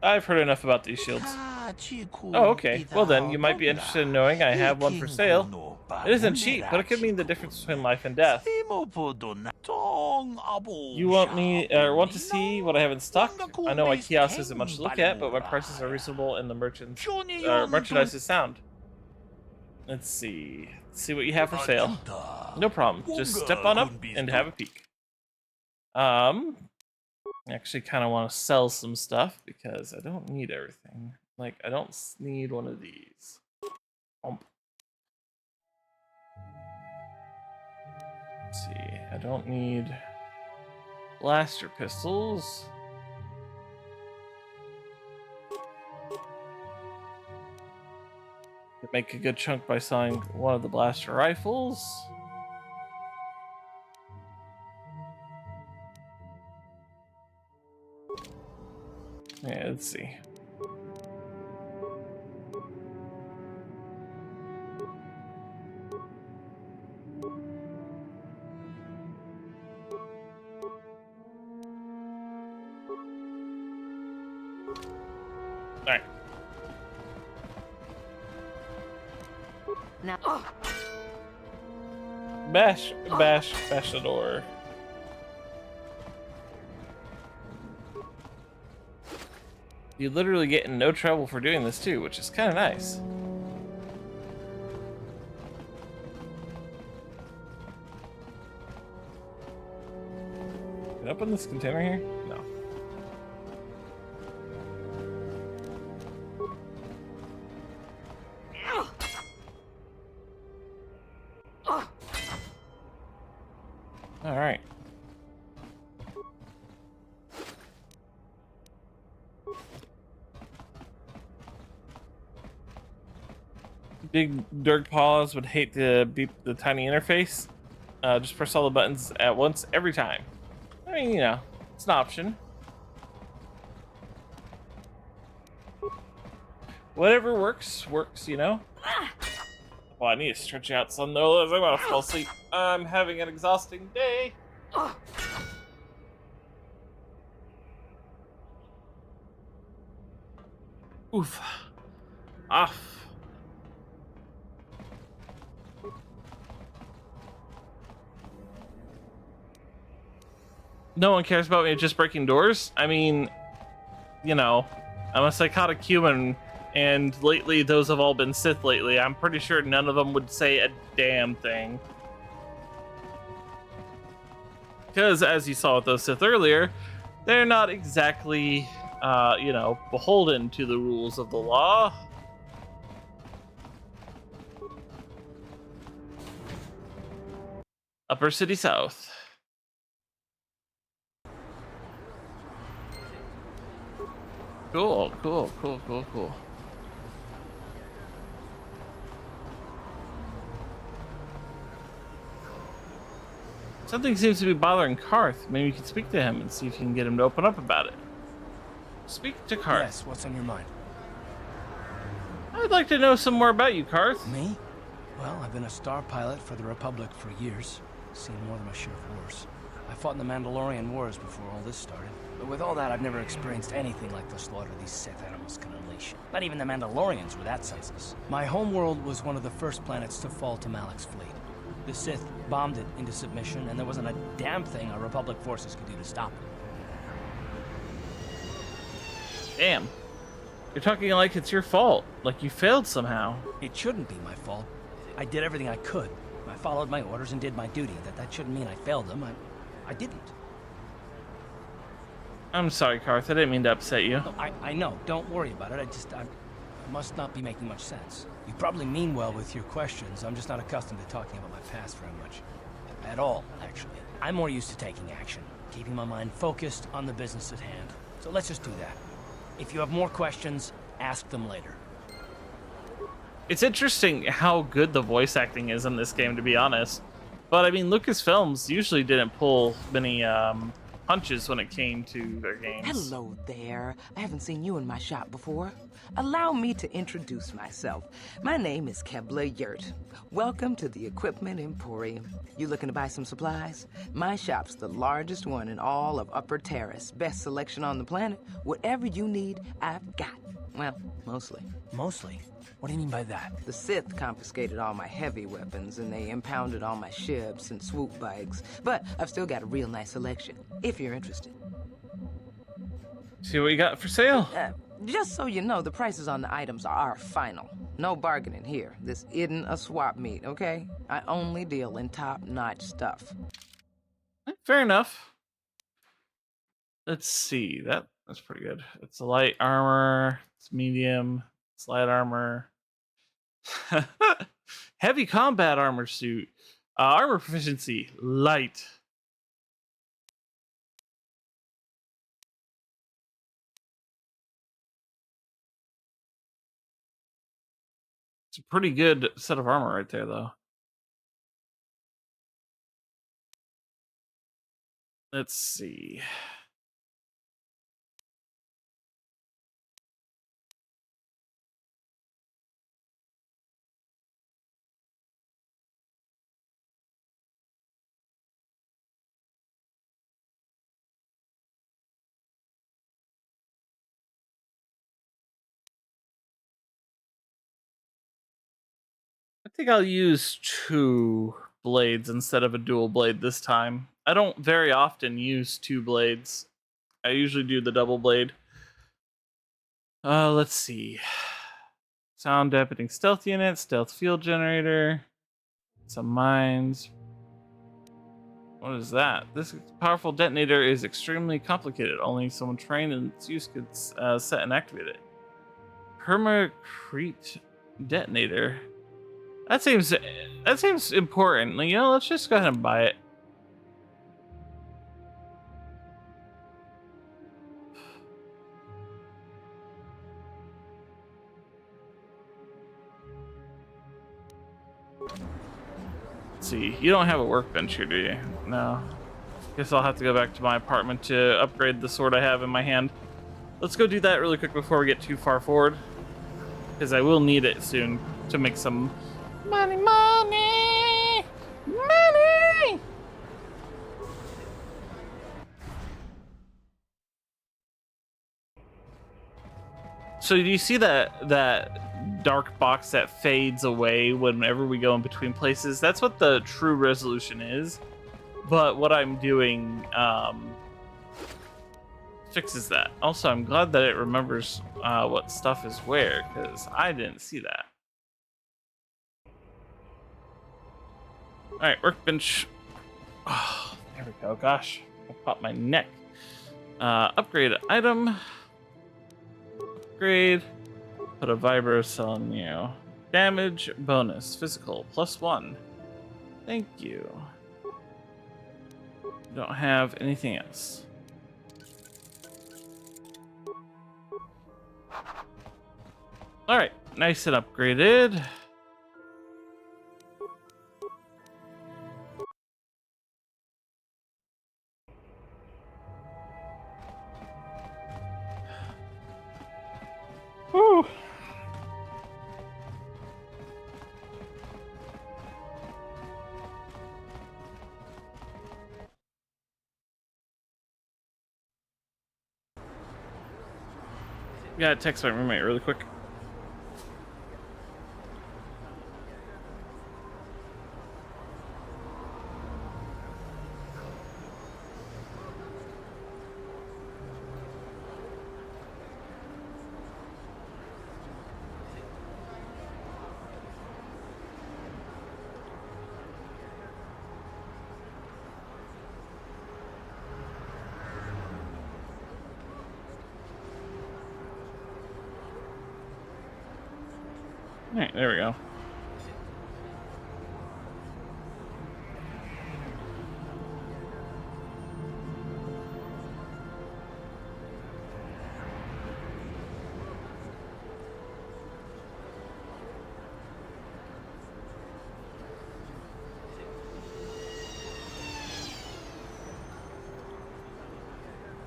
I've heard enough about these shields. Oh, okay. Well then, you might be interested in knowing I have one for sale. It isn't cheap, but it could mean the difference between life and death. You want to see what I have in stock? I know my kiosk isn't much to look at, but my prices are reasonable and the merchandise is sound. Let's see. Let's see what you have for sale. No problem. Just step on up and have a peek. I actually kind of want to sell some stuff because I don't need everything. Like, I don't need one of these. Let's see. I don't need blaster pistols. Could make a good chunk by selling one of the blaster rifles. Yeah, let's see. Alright. Now. Bash the door. You literally get in no trouble for doing this too, which is kind of nice. Can I open this container here? No. All right. Big Dirk Paws would hate to beep the tiny interface. Just press all the buttons at once every time. I mean, you know, it's an option. Whatever works, you know? Well, I need to stretch out some though, otherwise I'm gonna fall asleep. I'm having an exhausting day. Oof. Off. No one cares about me just breaking doors? I mean, you know, I'm a psychotic human, and lately those have all been Sith lately. I'm pretty sure none of them would say a damn thing. Because, as you saw with those Sith earlier, they're not exactly, you know, beholden to the rules of the law. Upper City South. Cool. Something seems to be bothering Karth. Maybe you can speak to him and see if you can get him to open up about it. Speak to Karth. Yes, what's on your mind? I'd like to know some more about you, Karth. Me? Well, I've been a star pilot for the Republic for years. Seen more than my share of wars. I fought in the Mandalorian Wars before all this started. But with all that, I've never experienced anything like the slaughter these Sith animals can unleash. Not even the Mandalorians were that senseless. My homeworld was one of the first planets to fall to Malak's fleet. The Sith bombed it into submission, and there wasn't a damn thing our Republic forces could do to stop it. Damn. You're talking like it's your fault. Like you failed somehow. It shouldn't be my fault. I did everything I could. I followed my orders and did my duty. That shouldn't mean I failed them. I didn't. I'm sorry, Karth. I didn't mean to upset you. No, I know. Don't worry about it. I must not be making much sense. You probably mean well with your questions. I'm just not accustomed to talking about my past very much. At all, actually. I'm more used to taking action, keeping my mind focused on the business at hand. So let's just do that. If you have more questions, ask them later. It's interesting how good the voice acting is in this game, to be honest. But I mean, Lucasfilms usually didn't pull many punches when it came to their games. Hello there. I haven't seen you in my shop before. Allow me to introduce myself. My name is Kebla Yurt. Welcome to the Equipment Emporium. You looking to buy some supplies? My shop's the largest one in all of Upper Terrace. Best selection on the planet. Whatever you need, I've got. Well, mostly. Mostly? What do you mean by that? The Sith confiscated all my heavy weapons, and they impounded all my ships and swoop bikes. But I've still got a real nice selection, if you're interested. See what you got for sale? Just so you know, the prices on the items are final. No bargaining here. This isn't a swap meet, okay? I only deal in top-notch stuff. Fair enough. Let's see. That's pretty good. It's a light armor. It's medium. It's light armor. Heavy combat armor suit. Armor proficiency. Light. It's a pretty good set of armor right there, though. Let's see. I think I'll use 2 blades instead of a dual blade this time. I don't very often use 2 blades. I usually do the double blade. Let's see. Sound dampening stealth unit, stealth field generator, some mines. What is that? This powerful detonator is extremely complicated. Only someone trained in its use could set and activate it. Permacrete detonator. That seems important. You know, let's just go ahead and buy it. Let's see. You don't have a workbench here, do you? No. Guess I'll have to go back to my apartment to upgrade the sword I have in my hand. Let's go do that really quick before we get too far forward. because I will need it soon to make some money, money, money. So do you see that dark box that fades away whenever we go in between places? That's what the true resolution is. But what I'm doing fixes that. Also, I'm glad that it remembers what stuff is where, because I didn't see that. All right, workbench. Oh, there we go. Gosh, I popped my neck. Upgrade item. Upgrade. Put a vibro cell in you. Damage bonus. Physical +1. Thank you. Don't have anything else. All right, nice and upgraded. Whew. Gotta text my roommate really quick. All right, there we go.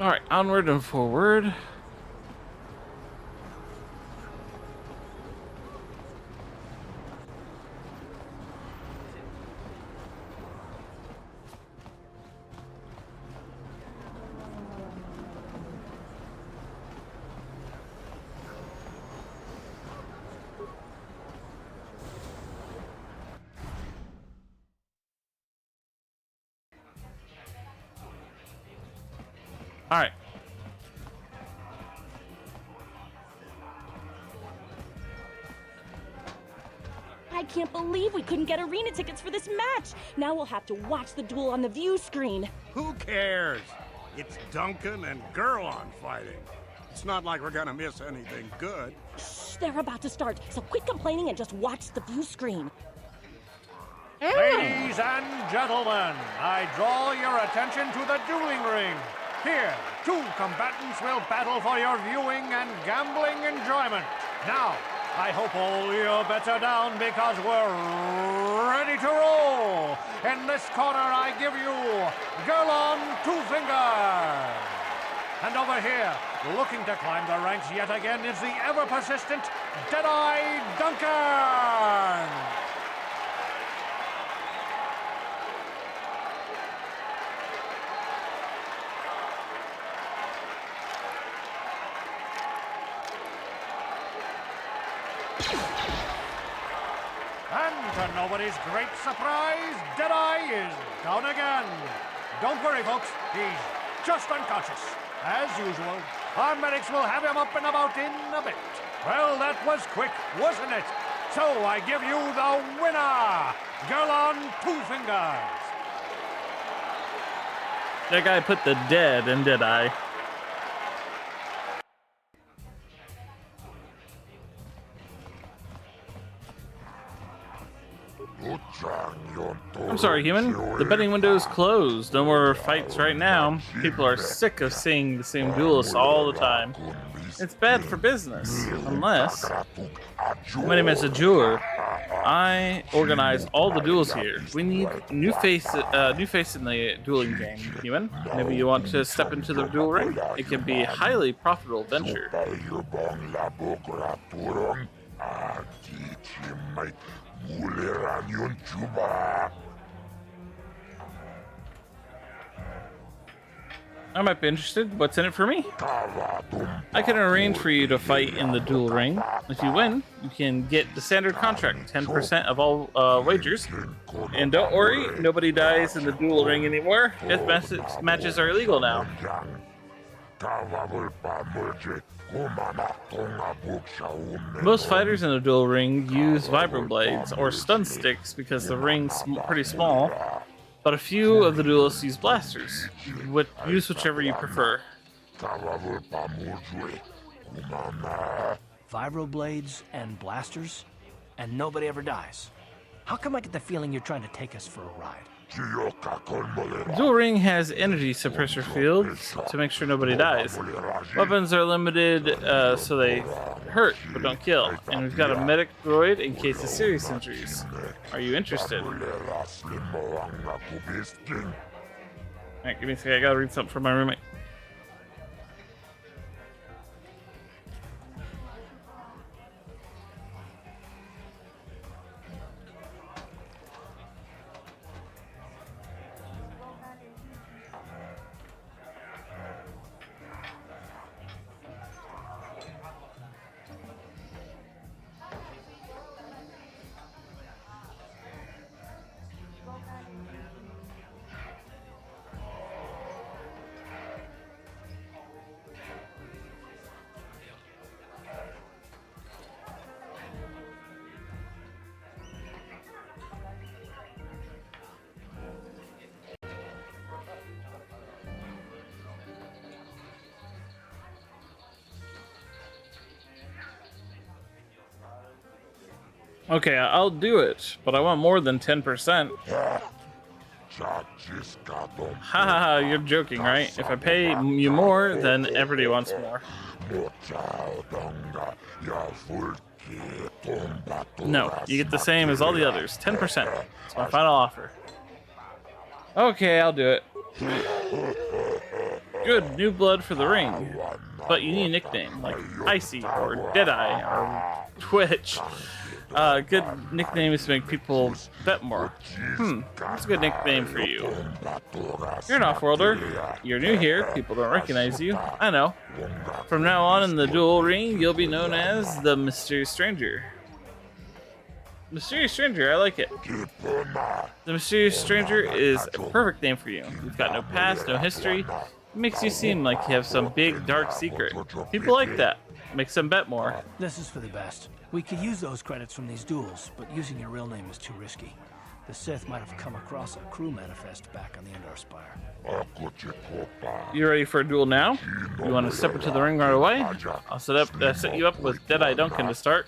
All right, onward and forward. All right. I can't believe we couldn't get arena tickets for this match. Now we'll have to watch the duel on the view screen. Who cares? It's Duncan and Gerlon fighting. It's not like we're gonna miss anything good. Shh, they're about to start, so quit complaining and just watch the view screen. Ladies and gentlemen, I draw your attention to the dueling ring. Here, two combatants will battle for your viewing and gambling enjoyment. Now, I hope all your bets are down because we're ready to roll. In this corner, I give you Gerlon Two Fingers. And over here, looking to climb the ranks yet again, is the ever-persistent Deadeye Duncan. And to nobody's great surprise, Deadeye is down again. Don't worry, folks. He's just unconscious. As usual, our medics will have him up and about in a bit. Well, that was quick, wasn't it? So I give you the winner, Gerlon Two Fingers. That guy put the dead in Deadeye. I'm sorry, human. The betting window is closed. No more fights right now. People are sick of seeing the same duelists all the time. It's bad for business, unless... My name is Ajur. I organize all the duels here. We need new face in the dueling game, human. Maybe you want to step into the duel ring? It can be a highly profitable venture. I might be interested. What's in it for me? I can arrange for you to fight in the duel ring. If you win, you can get the standard contract, 10% of all wagers. And don't worry, nobody dies in the duel ring anymore. Death matches are illegal now. Most fighters in the duel ring use vibroblades or stun sticks because the ring's pretty small. But a few of the duelists use blasters. Use whichever you prefer. Vibroblades and blasters, and nobody ever dies. How come I get the feeling you're trying to take us for a ride? Duel ring has energy suppressor fields to make sure nobody dies. Weapons are limited so they hurt but don't kill. And we've got a medic droid in case of serious injuries. Are you interested? Alright, give me a second. I gotta read something from my roommate. Okay, I'll do it, but I want more than 10%. Haha, you're joking, right? If I pay you more, then everybody wants more. No, you get the same as all the others, 10%. It's my final offer. Okay, I'll do it. Good, new blood for the ring. But you need a nickname, like Icy, or Deadeye, or Twitch. Good nickname is to make people bet more. That's a good nickname for you. You're an off-worlder. You're new here. People don't recognize you. I know. From now on in the duel ring, you'll be known as the Mysterious Stranger. Mysterious Stranger, I like it. The Mysterious Stranger is a perfect name for you. You've got no past, no history. It makes you seem like you have some big, dark secret. People like that. Makes them bet more. This is for the best. We could use those credits from these duels, but using your real name is too risky. The Sith might have come across a crew manifest back on the Endar Spire. You ready for a duel now? You want to step into the ring right away? I'll set you up with Deadeye Duncan to start.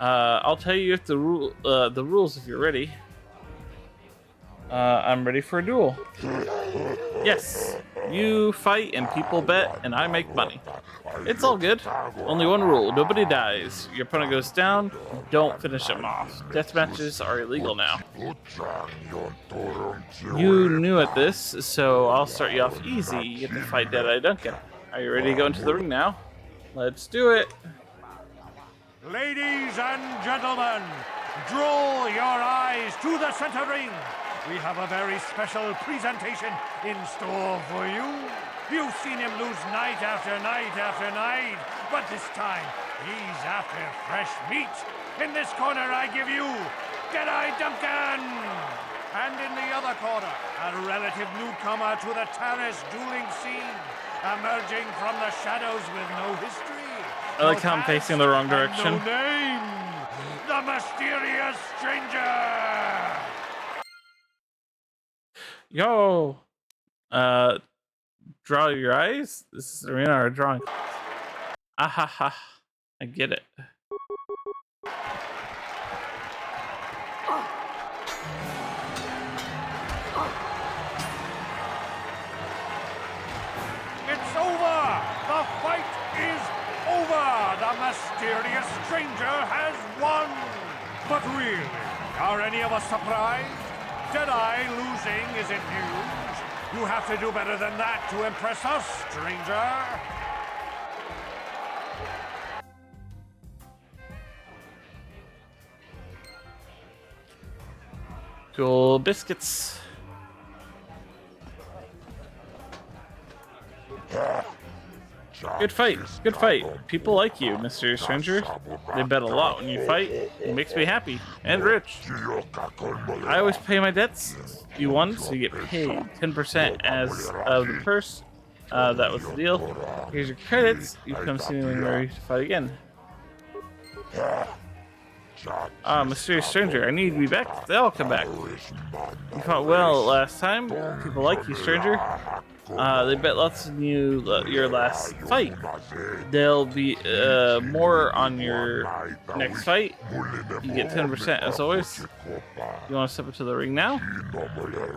I'll tell you if the rules if you're ready. I'm ready for a duel. Yes, you fight and people bet and I make money. It's all good. Only one rule, nobody dies. Your opponent goes down, don't finish him off. Death matches are illegal now. You knew at this, so I'll start you off easy. You get to fight Deadeye Duncan. Are you ready to go into the ring now? Let's do it. Ladies and gentlemen, draw your eyes to the center ring. We have a very special presentation in store for you. You've seen him lose night after night after night, but this time he's after fresh meat. In this corner I give you Deadeye Duncan! And in the other corner, a relative newcomer to the terrace dueling scene, emerging from the shadows with no history. I like how I'm facing the wrong direction. No name, the Mysterious Stranger! Yo! Draw your eyes? This is arena or drawing. Ahaha. I get it. It's over! The fight is over! The Mysterious Stranger has won! But really, are any of us surprised? Deadeye losing isn't news. You have to do better than that to impress us, stranger. Cool biscuits. Good fight. Good fight. People like you, Mr. Stranger. They bet a lot when you fight. It makes me happy and rich. I always pay my debts. You won, so you get paid 10% as of the purse. That was the deal. Here's your credits. You come see me when you're ready to fight again. Mysterious stranger, I need to be back. They all come back. You fought well last time. People like you, stranger. They bet lots on you your last fight. There'll be more on your next fight. You get 10% as always. You want to step into the ring now?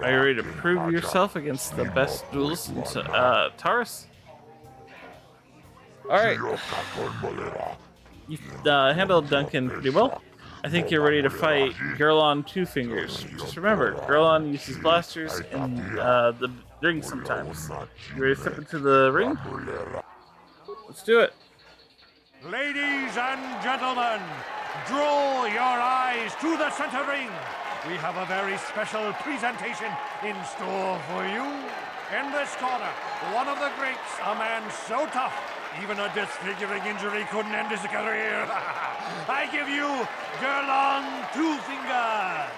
Are you ready to prove yourself against the best duelist in Taurus? Alright. You handled Duncan pretty well. I think you're ready to fight Gerlon Two Fingers. Just remember, Gerlon uses blasters in the ring sometimes. You ready to step into the ring? Let's do it. Ladies and gentlemen, draw your eyes to the center ring. We have a very special presentation in store for you. In this corner, one of the greats, a man so tough, even a disfiguring injury couldn't end his career. I give you Gerlon Two Fingers.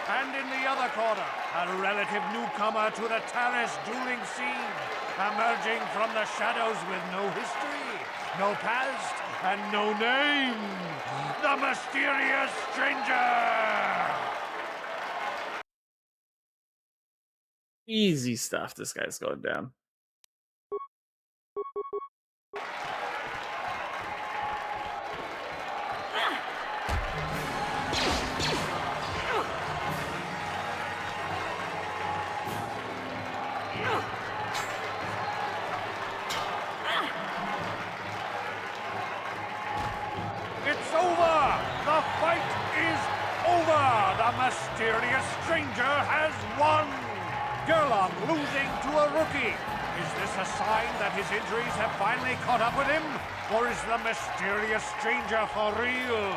And in the other corner, a relative newcomer to the Taurus dueling scene, emerging from the shadows with no history, no past, and no name, the mysterious stranger. Easy stuff. This guy's going down. It's over! The fight is over! The mysterious stranger has won! Gerlon losing to a rookie. Is this a sign that his injuries have finally caught up with him? Or is the mysterious stranger for real?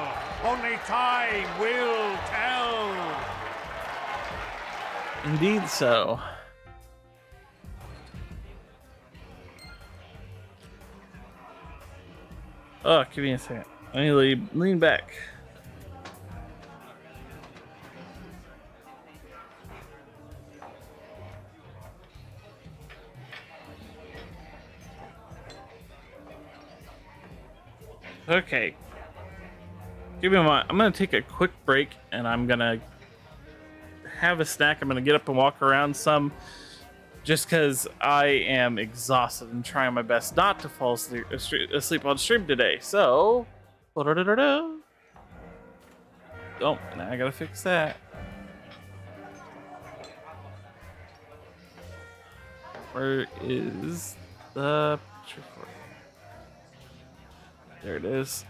Only time will tell. Indeed so. Oh, give me a second. I need to lean back. Okay. Give me a moment. I'm gonna take a quick break and I'm gonna have a snack. I'm gonna get up and walk around some just because I am exhausted and trying my best not to fall asleep on stream today. So, oh, now I gotta fix that. Where is the picture for it? There it is.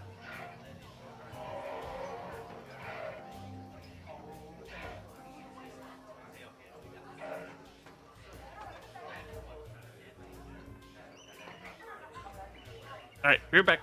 All right, we're back.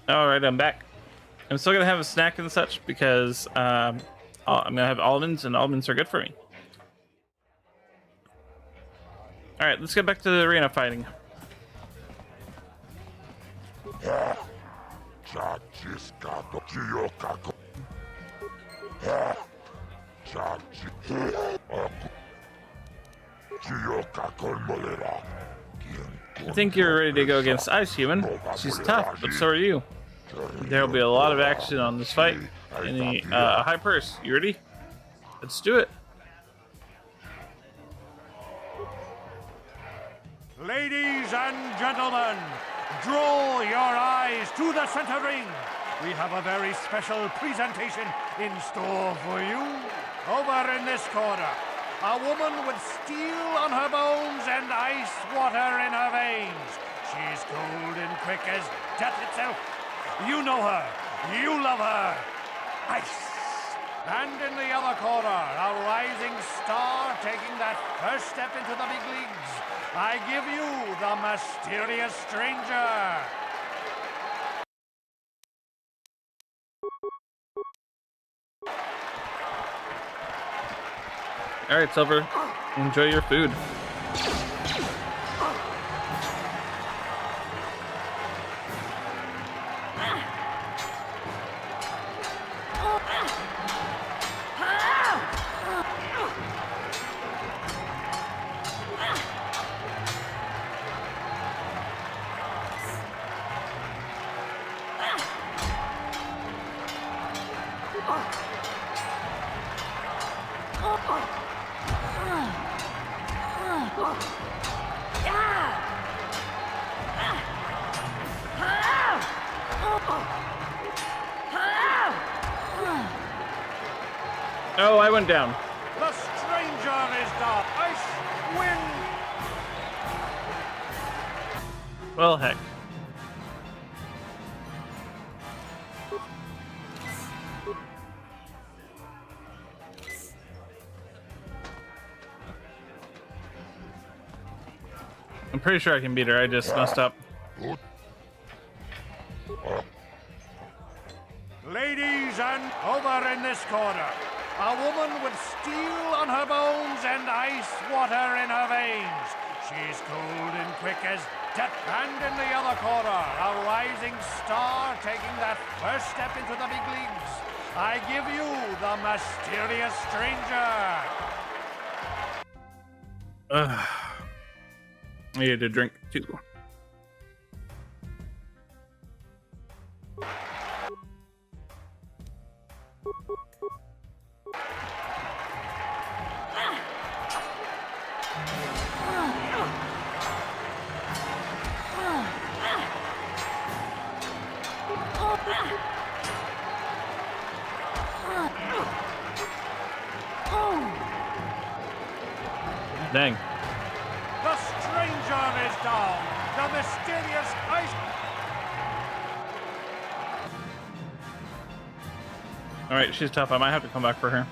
All right, I'm back. I'm still gonna have a snack and such because I'm gonna have almonds, and almonds are good for me. All right, let's get back to the arena fighting. I think you're ready to go against Ice Human. She's tough, but so are you. There'll be a lot of action on this fight. And a high purse. You ready? Let's do it. Ladies and gentlemen, draw your eyes to the center ring. We have a very special presentation in store for you. Over in this corner, a woman with steel on her bones and ice water in her veins. She's cold and quick as death itself. You know her. You love her. Ice. And in the other corner, a rising star taking that first step into the big leagues. I give you the mysterious stranger. All right, Silver. Enjoy your food. Oh, I went down. The stranger is down. Ice win. Well, heck. I'm pretty sure I can beat her. I just messed up. Ladies and over in this corner, a woman with steel on her bones and ice water in her veins. She's cold and quick as death. And in the other corner, a rising star taking that first step into the big leagues. I give you the mysterious stranger. I needed a drink too. Dang. The stranger is down. The mysterious ice. All right, she's tough. I might have to come back for her.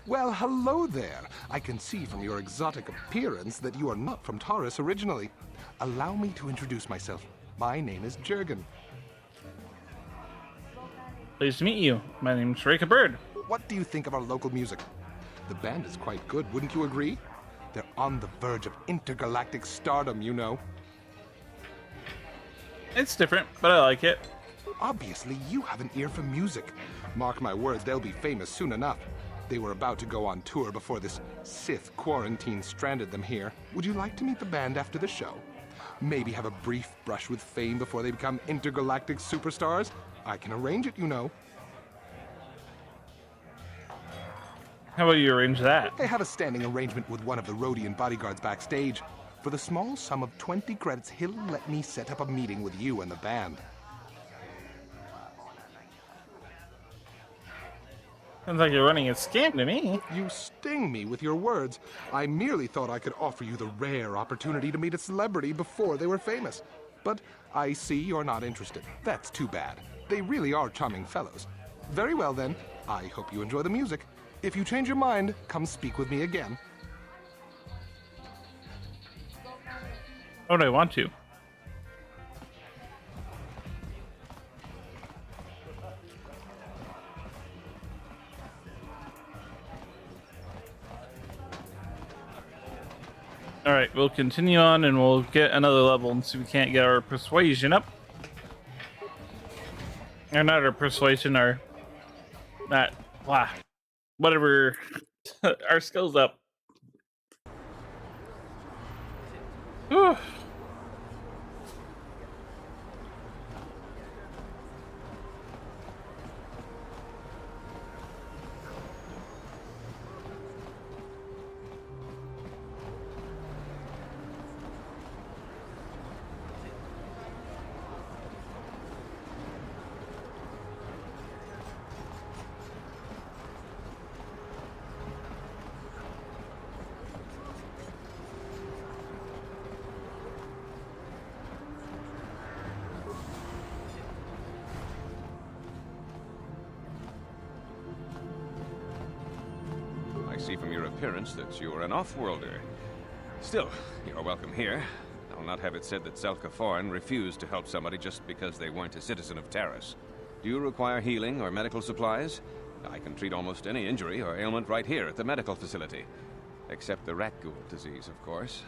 Well, hello there. I can see from your exotic appearance that you are not from Taurus originally. Allow me to introduce myself. My name is Jurgen. Pleased to meet you. My name's KotR. What do you think of our local music? The band is quite good, wouldn't you agree? They're on the verge of intergalactic stardom, you know. It's different, but I like it. Obviously, you have an ear for music. Mark my words, they'll be famous soon enough. They were about to go on tour before this Sith quarantine stranded them here. Would you like to meet the band after the show? Maybe have a brief brush with fame before they become intergalactic superstars? I can arrange it, you know. How about you arrange that? I have a standing arrangement with one of the Rhodian bodyguards backstage. For the small sum of 20 credits, he'll let me set up a meeting with you and the band. Sounds like you're running a scam to me. You sting me with your words. I merely thought I could offer you the rare opportunity to meet a celebrity before they were famous. But I see you're not interested. That's too bad. They really are charming fellows. Very well then, I hope you enjoy the music. If you change your mind, come speak with me again. Oh, do I want to? Alright, we'll continue on and we'll get another level and see if we can't get our persuasion up. Or not our persuasion, our... Not... Wow. Whatever. Our skills up. Whew. I see from your appearance that you're an off-worlder. Still, you're welcome here. I'll not have it said that KotR refused to help somebody just because they weren't a citizen of Taris. Do you require healing or medical supplies? I can treat almost any injury or ailment right here at the medical facility. Except the rat ghoul disease, of course.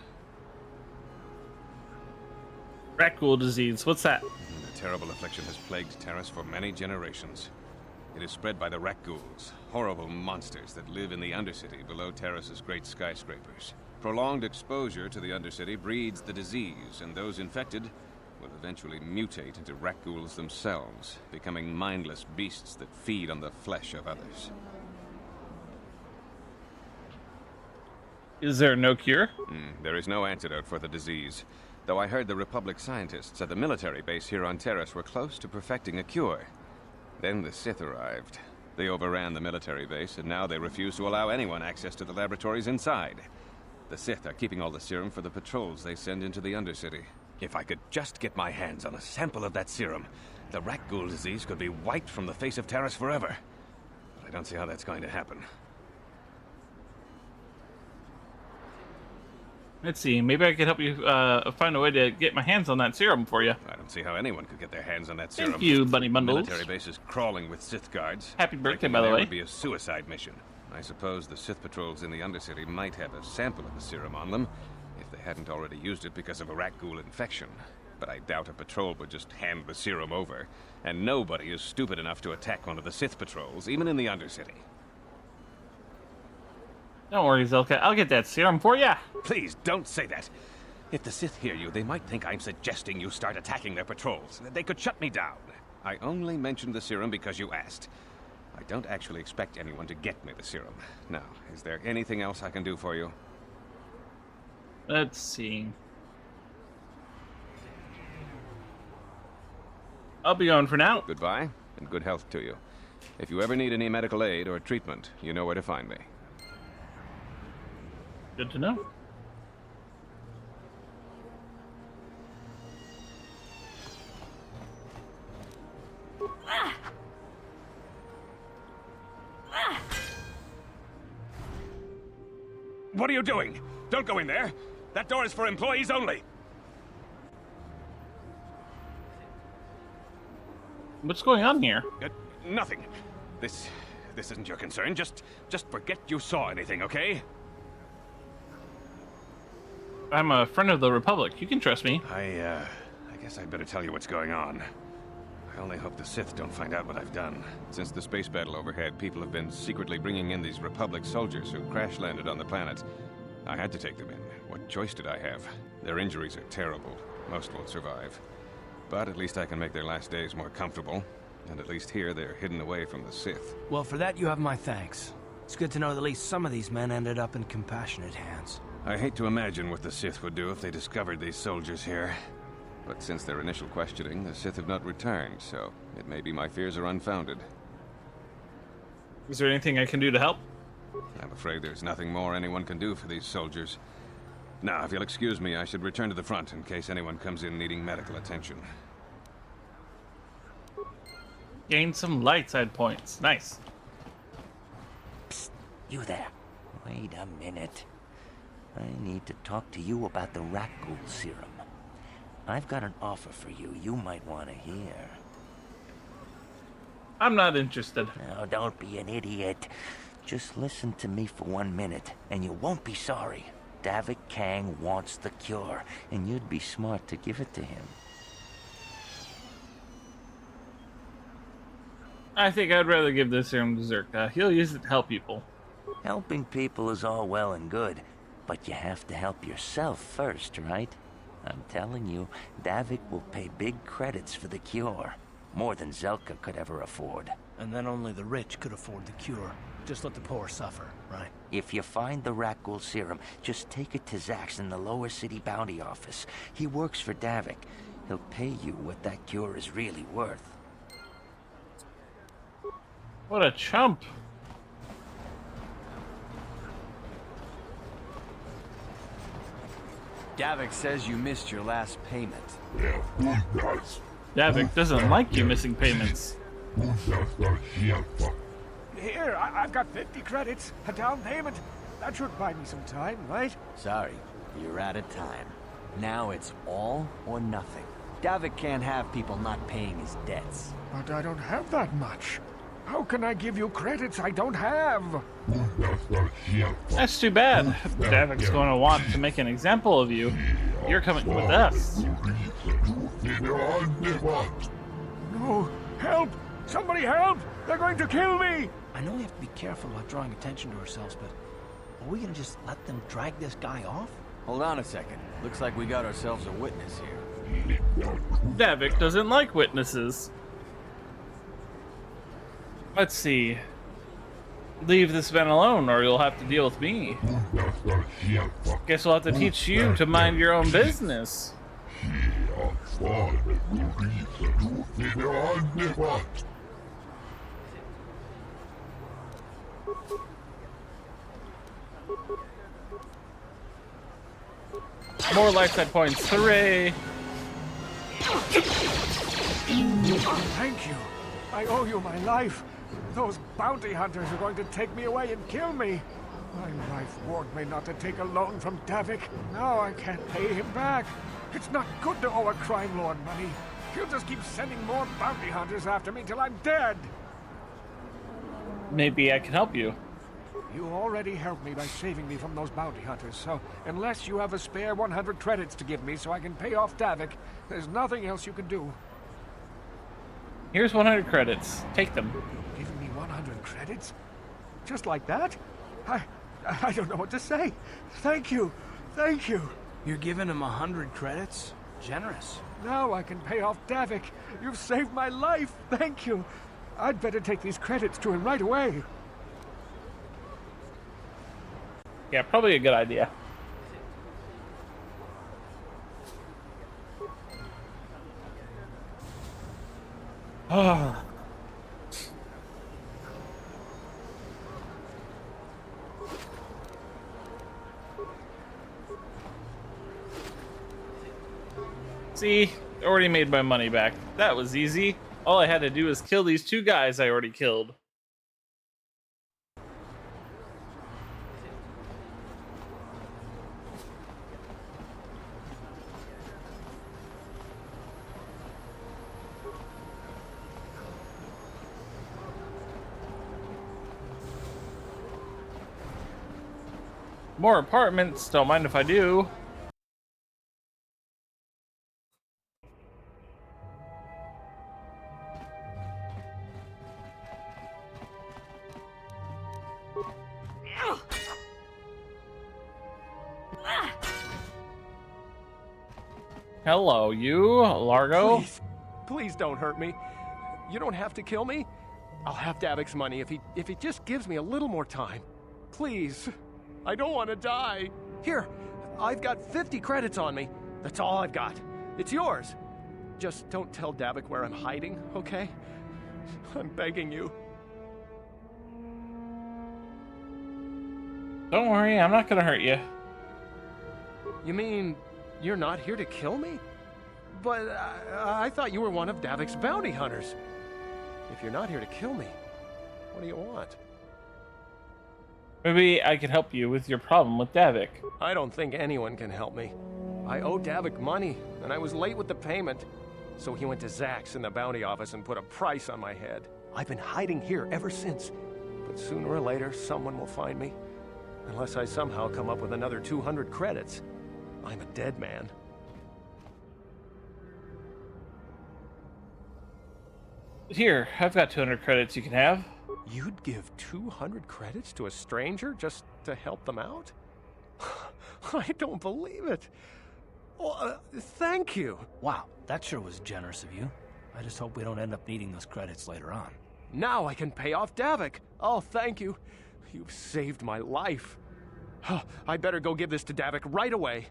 Rat ghoul disease, what's that? A terrible affliction has plagued Taris for many generations. It is spread by the rat ghouls, horrible monsters that live in the Undercity below Taris's great skyscrapers. Prolonged exposure to the Undercity breeds the disease, and those infected will eventually mutate into rat ghouls themselves, becoming mindless beasts that feed on the flesh of others. Is there no cure? There is no antidote for the disease, though I heard the Republic scientists at the military base here on Taris were close to perfecting a cure. Then the Sith arrived. They overran the military base, and now they refuse to allow anyone access to the laboratories inside. The Sith are keeping all the serum for the patrols they send into the Undercity. If I could just get my hands on a sample of that serum, the rat ghoul disease could be wiped from the face of Taris forever. But I don't see how that's going to happen. Let's see, maybe I could help you find a way to get my hands on that serum for you. I don't see how anyone could get their hands on that serum. Thank you, Bunny The Bundles. military base is crawling with Sith guards. Happy birthday, Breaking by the in there way. would be a suicide mission. I suppose the Sith patrols in the Undercity might have a sample of the serum on them, if they hadn't already used it because of a rat ghoul infection. But I doubt a patrol would just hand the serum over. And nobody is stupid enough to attack one of the Sith patrols, even in the Undercity. Don't worry, Zelka. I'll get that serum for you. Please, don't say that. If the Sith hear you, they might think I'm suggesting you start attacking their patrols. They could shut me down. I only mentioned the serum because you asked. I don't actually expect anyone to get me the serum. Now, is there anything else I can do for you? Let's see. I'll be going for now. Goodbye, and good health to you. If you ever need any medical aid or treatment, you know where to find me. Good to know. What are you doing? Don't go in there! That door is for employees only! What's going on here? Nothing. This isn't your concern. Just forget you saw anything, okay? I'm a friend of the Republic. You can trust me. I guess I'd better tell you what's going on. I only hope the Sith don't find out what I've done. Since the space battle overhead, people have been secretly bringing in these Republic soldiers who crash-landed on the planet. I had to take them in. What choice did I have? Their injuries are terrible. Most won't survive. But at least I can make their last days more comfortable. And at least here, they're hidden away from the Sith. Well, for that you have my thanks. It's good to know that at least some of these men ended up in compassionate hands. I hate to imagine what the Sith would do if they discovered these soldiers here. But since their initial questioning, the Sith have not returned, so it may be my fears are unfounded. Is there anything I can do to help? I'm afraid there's nothing more anyone can do for these soldiers. Now, if you'll excuse me, I should return to the front in case anyone comes in needing medical attention. Gain some light side points. Nice. Psst, you there. Wait a minute. I need to talk to you about the rat ghoul serum. I've got an offer for you might want to hear. I'm not interested. Now, don't be an idiot. Just listen to me for 1 minute, and you won't be sorry. Davik Kang wants the cure, and you'd be smart to give it to him. I think I'd rather give this serum to Zerka. He'll use it to help people. Helping people is all well and good, but you have to help yourself first, right? I'm telling you, Davik will pay big credits for the cure. More than Zelka could ever afford. And then only the rich could afford the cure. Just let the poor suffer, right? If you find the rat ghoul serum, just take it to Zax in the lower city bounty office. He works for Davik. He'll pay you what that cure is really worth. What a chump. Davik says you missed your last payment. Davik doesn't like you missing payments. Here, I've got 50 credits, a down payment. That should buy me some time, right? Sorry, you're out of time. Now it's all or nothing. Davik can't have people not paying his debts. But I don't have that much. How can I give you credits I don't have? That's too bad. Davik's going to want to make an example of you. You're coming with us. No, help! Somebody help! They're going to kill me! I know we have to be careful about drawing attention to ourselves, but are we gonna just let them drag this guy off? Hold on a second. Looks like we got ourselves a witness here. Davik doesn't like witnesses. Let's see. Leave this man alone, or you'll have to deal with me. Guess we'll have to teach you to mind your own business. More lifetime points. Hooray! Thank you. I owe you my life. Those bounty hunters are going to take me away and kill me. My life warned me not to take a loan from Davik. Now I can't pay him back. It's not good to owe a crime lord money. He'll just keep sending more bounty hunters after me till I'm dead. Maybe I can help you. You already helped me by saving me from those bounty hunters, so unless you have a spare 100 credits to give me so I can pay off Davik, there's nothing else you can do. Here's 100 credits. Take them. Giving me 100 credits? Just like that? I don't know what to say. Thank you. Thank you. You're giving him 100 credits? Generous. Now I can pay off Davik. You've saved my life. Thank you. I'd better take these credits to him right away. Yeah, probably a good idea. Ah. See, already made my money back. That was easy. All I had to do was kill these two guys I already killed. More apartments, don't mind if I do. Hello, you, Largo? Please don't hurt me. You don't have to kill me. I'll have Davik's money if he just gives me a little more time. Please. I don't want to die. Here, I've got 50 credits on me. That's all I've got. It's yours. Just don't tell Davik where I'm hiding, okay? I'm begging you. Don't worry, I'm not gonna hurt you. You mean you're not here to kill me? But I thought you were one of Davik's bounty hunters. If you're not here to kill me, what do you want? Maybe I could help you with your problem with Davik. I don't think anyone can help me. I owe Davik money, and I was late with the payment. So he went to Zach's in the bounty office and put a price on my head. I've been hiding here ever since. But sooner or later, someone will find me. Unless I somehow come up with another 200 credits. I'm a dead man. Here, I've got 200 credits you can have. You'd give 200 credits to a stranger just to help them out? I don't believe it. Well, thank you. Wow, that sure was generous of you. I just hope we don't end up needing those credits later on. Now I can pay off Davik. Oh, thank you. You've saved my life. I better go give this to Davik right away.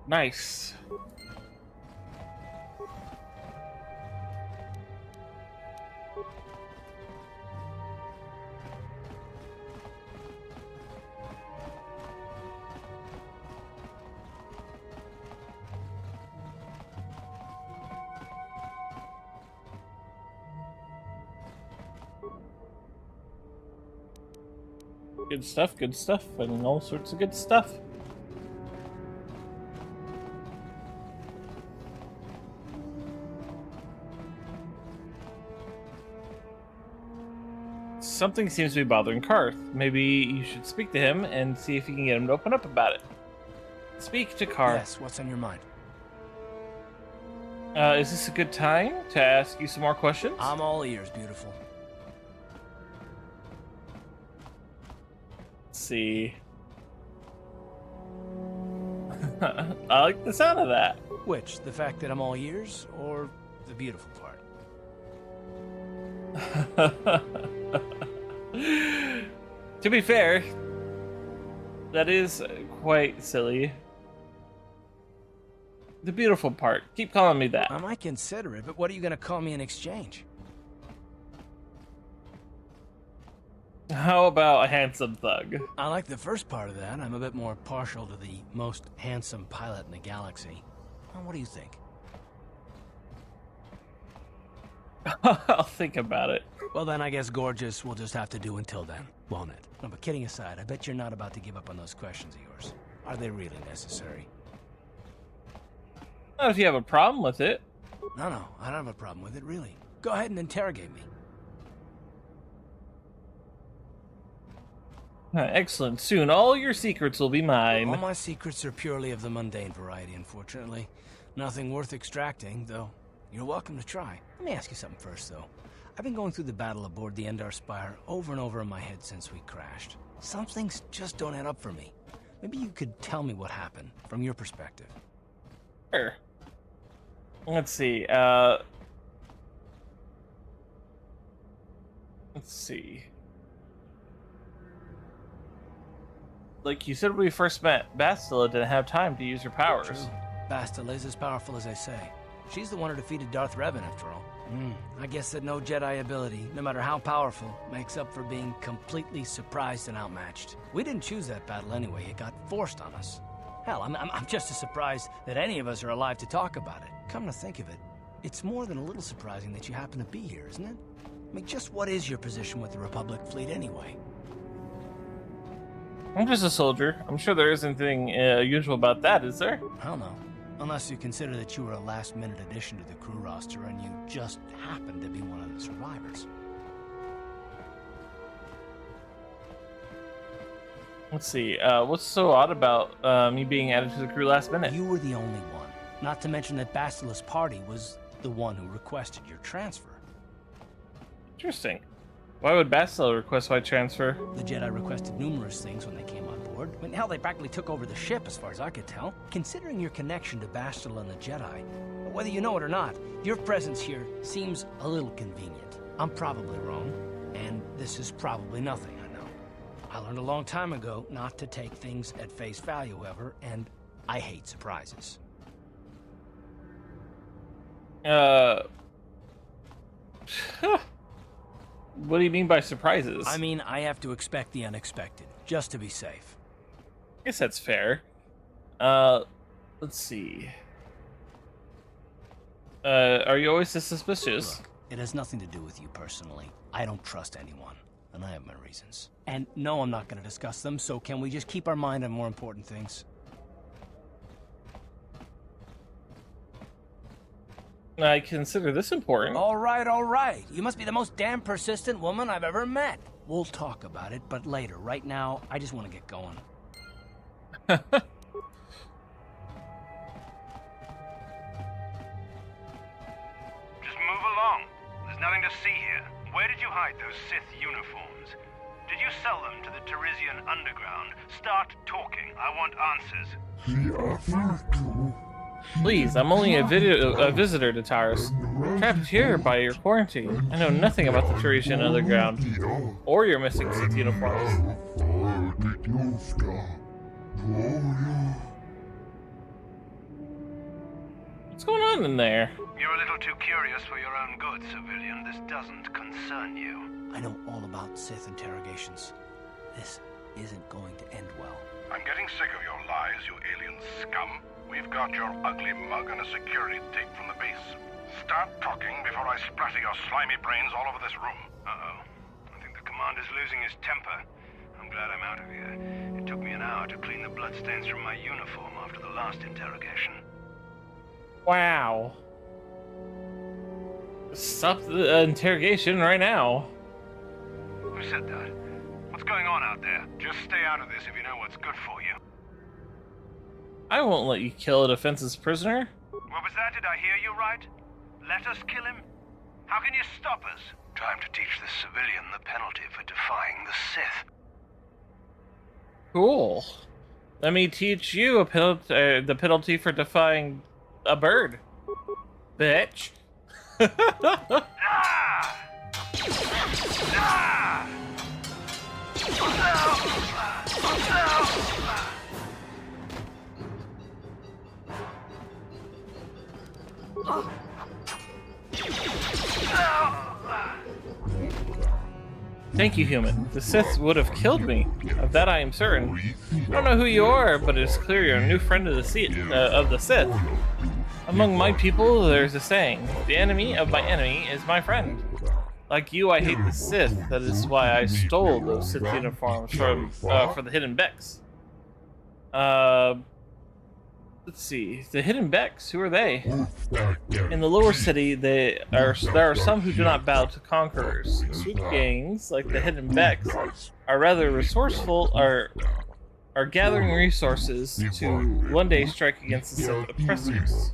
Nice. Good stuff, and all sorts of good stuff. Something seems to be bothering Karth. Maybe you should speak to him and see if you can get him to open up about it. Speak to Karth. Yes, what's on your mind? Is this a good time to ask you some more questions? I'm all ears, beautiful. See. I like the sound of that. Which, the fact that I'm all ears, or the beautiful part? To be fair, that is quite silly. The beautiful part. Keep calling me that. I might consider it, but what are you going to call me in exchange? How about a handsome thug? I like the first part of that. I'm a bit more partial to the most handsome pilot in the galaxy. Well, what do you think? I'll think about it. Well, then I guess gorgeous will just have to do until then, won't it? No, but kidding aside, I bet you're not about to give up on those questions of yours. Are they really necessary? Not if you have a problem with it. No, I don't have a problem with it, really. Go ahead and interrogate me. Excellent. Soon all your secrets will be mine. All my secrets are purely of the mundane variety, unfortunately. Nothing worth extracting, though you're welcome to try. Let me ask you something first, though. I've been going through the battle aboard the Endar Spire over and over in my head since we crashed. Some things just don't add up for me. Maybe you could tell me what happened, from your perspective. Sure. Let's see, Like you said when we first met, Bastila didn't have time to use her powers. True. Bastila is as powerful as they say. She's the one who defeated Darth Revan, after all. I guess that no Jedi ability, no matter how powerful, makes up for being completely surprised and outmatched. We didn't choose that battle anyway. It got forced on us. Hell, I'm just as surprised that any of us are alive to talk about it. Come to think of it, it's more than a little surprising that you happen to be here, isn't it? I mean, just what is your position with the Republic fleet anyway? I'm just a soldier. I'm sure there isn't anything unusual about that, is there? Hell no. Unless you consider that you were a last-minute addition to the crew roster and you just happened to be one of the survivors. Let's see, what's so odd about me being added to the crew last minute? You were the only one. Not to mention that Bastila's party was the one who requested your transfer. Interesting. Why would Bastila request my transfer? The Jedi requested numerous things when they came on board. I mean, hell, they practically took over the ship, as far as I could tell. Considering your connection to Bastila and the Jedi, whether you know it or not, your presence here seems a little convenient. I'm probably wrong, and this is probably nothing, I know. I learned a long time ago not to take things at face value, however, and I hate surprises. What do you mean by surprises? I mean, I have to expect the unexpected, just to be safe. I guess that's fair. Let's see. Are you always this suspicious? Look, it has nothing to do with you personally. I don't trust anyone, and I have my reasons. And no, I'm not going to discuss them, so can we just keep our mind on more important things? I consider this important. All right, all right. You must be the most damn persistent woman I've ever met. We'll talk about it, but later. Right now, I just want to get going. Just move along. There's nothing to see here. Where did you hide those Sith uniforms? Did you sell them to the Teresian underground? Start talking. I want answers. Please, I'm only a visitor to Taurus. Trapped here by your quarantine. I know nothing about the Teresian underground. Or your missing Sith uniforms. What's going on in there? You're a little too curious for your own good, civilian. This doesn't concern you. I know all about Sith interrogations. This isn't going to end well. I'm getting sick of your lies, you alien scum. We've got your ugly mug and a security tape from the base. Start talking before I splatter your slimy brains all over this room. Uh-oh. I think the commander's losing his temper. I'm glad I'm out of here. It took me an hour to clean the bloodstains from my uniform after the last interrogation. Wow. Stop the interrogation right now. Who said that? What's going on out there? Just stay out of this if you know what's good for you. I won't let you kill a defenseless prisoner. What was that? Did I hear you right? Let us kill him? How can you stop us? Time to teach this civilian the penalty for defying the Sith. Cool. Let me teach you the penalty for defying a bird. Bitch. Thank you, human. The Sith would have killed me. Of that I am certain. I don't know who you are, but it is clear you're a new friend of the Sith. Among my people, there's a saying, the enemy of my enemy is my friend. Like you, I hate the Sith. That is why I stole those Sith uniforms from for the Hidden Becks. Let's see. The Hidden Becks, who are they? In the lower city, there are some who do not bow to conquerors. Sweet gangs, like the Hidden Becks, are rather resourceful, are gathering resources to one day strike against the Sith oppressors.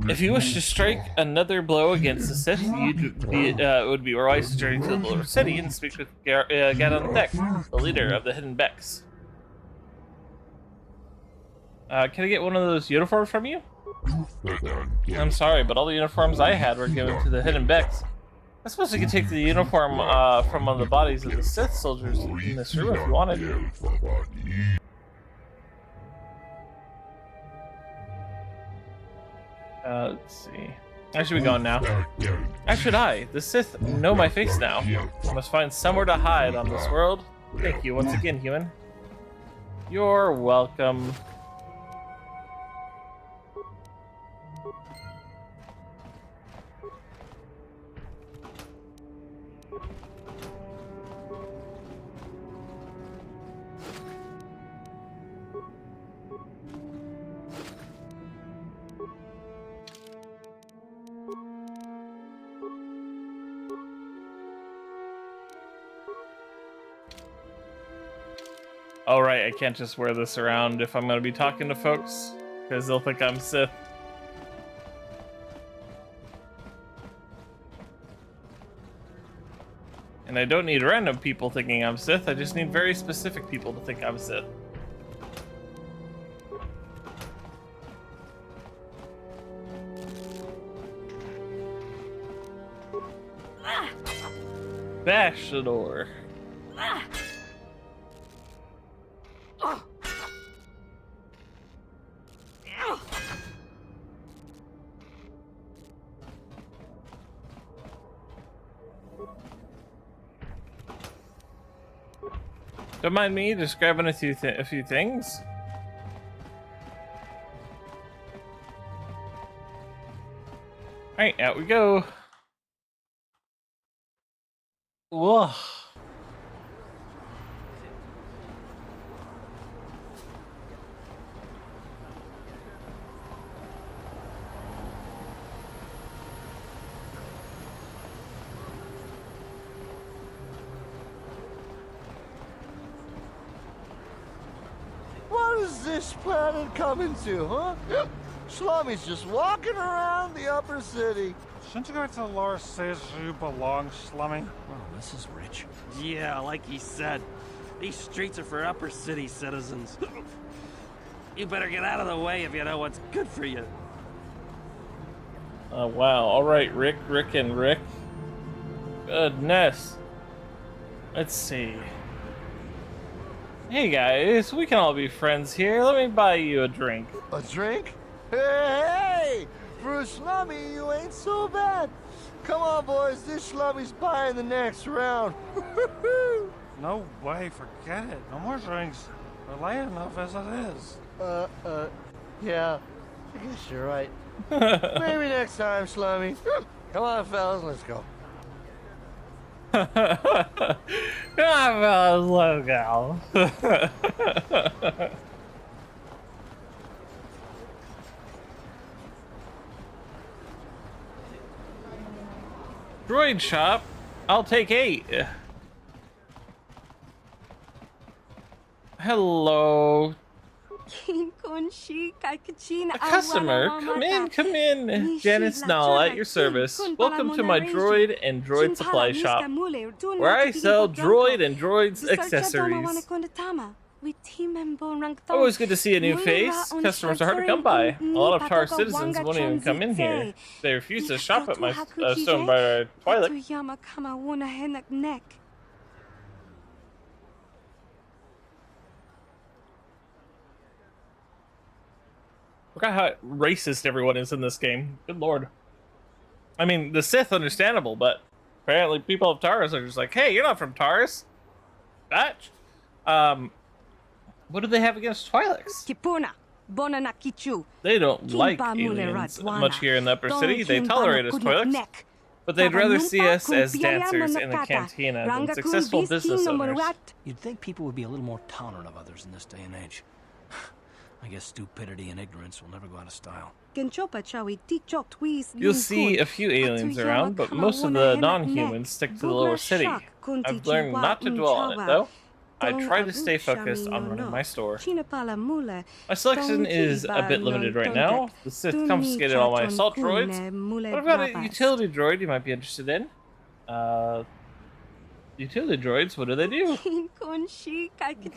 If you wish to strike another blow against the Sith, it would be wise to journey to the lower city and speak with Gadon Thek, the leader of the Hidden Becks. Can I get one of those uniforms from you? I'm sorry, but all the uniforms I had were given to the Hidden Becks. I suppose you could take the uniform from one of the bodies of the Sith soldiers in this room if you wanted. Let's see. I should be going now. As should I. The Sith know my face now. I must find somewhere to hide on this world. Thank you once again, human. You're welcome. Oh right, I can't just wear this around if I'm going to be talking to folks, because they'll think I'm Sith. And I don't need random people thinking I'm Sith, I just need very specific people to think I'm Sith. Bash the door. Don't mind me, just grabbing a few things. Alright, out we go. Whoa. What is this planet coming to, huh? Slummy's just walking around the upper city. Shouldn't you go to Laura says you belong, Slummy? Well, this is rich. Yeah, like he said. These streets are for upper city citizens. You better get out of the way if you know what's good for you. Wow. Alright, Rick, and Rick. Goodness. Let's see. Hey guys, we can all be friends here. Let me buy you a drink. A drink? Hey! For a slummy, you ain't so bad. Come on, boys. This slummy's buying the next round. No way, forget it. No more drinks. We're late enough as it is. Yeah. I guess you're right. Maybe next time, slummy. Come on, fellas, let's go. Logo. Droid shop. I'll take 8. Hello. A customer. Come in. Janice Null at your service. Welcome to my droid and droid supply shop, where I sell droid and droids accessories. Always good to see a new face. Customers are hard to come by. A lot of TAR citizens won't even come in here. They refuse to shop at my Stone by Twilight. Forgot how racist everyone is in this game. Good lord. I mean, the Sith, understandable, but apparently people of Taurus are just like, hey, you're not from Taurus. Batch. What do they have against Twi'leks? They don't like aliens much here in the upper city. They tolerate us Twi'leks, but they'd rather see us as dancers in the cantina than successful business owners. You'd think people would be a little more tolerant of others in this day and age. I guess stupidity and ignorance will never go out of style. You'll see a few aliens around, but most of the non-humans stick to the lower city. I've learned not to dwell on it, though. I try to stay focused on running my store. My selection is a bit limited right now. The Sith confiscated all my assault droids. What about a utility droid you might be interested in? Utility droids, what do they do?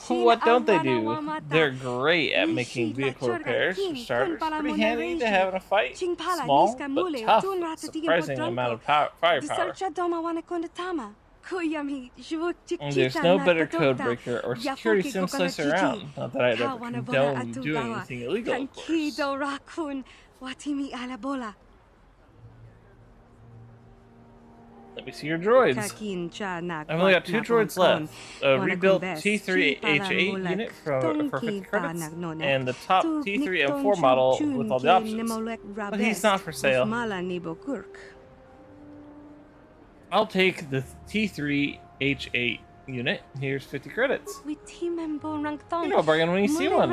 What don't they do? They're great at making vehicle repairs, for starters. Pretty handy to have in a fight. Small, but tough, with surprising amount of firepower. And there's no better code breaker or security sim slicer around. Not that I'd ever condone you doing anything illegal, of course. Let me see your droids. I've only got 2 droids left. A rebuilt T3H8 unit for 50 credits, and the top T3 M4 model with all the options. But he's not for sale. I'll take the T3H8 unit. Here's 50 credits. You know a bargain when you see one.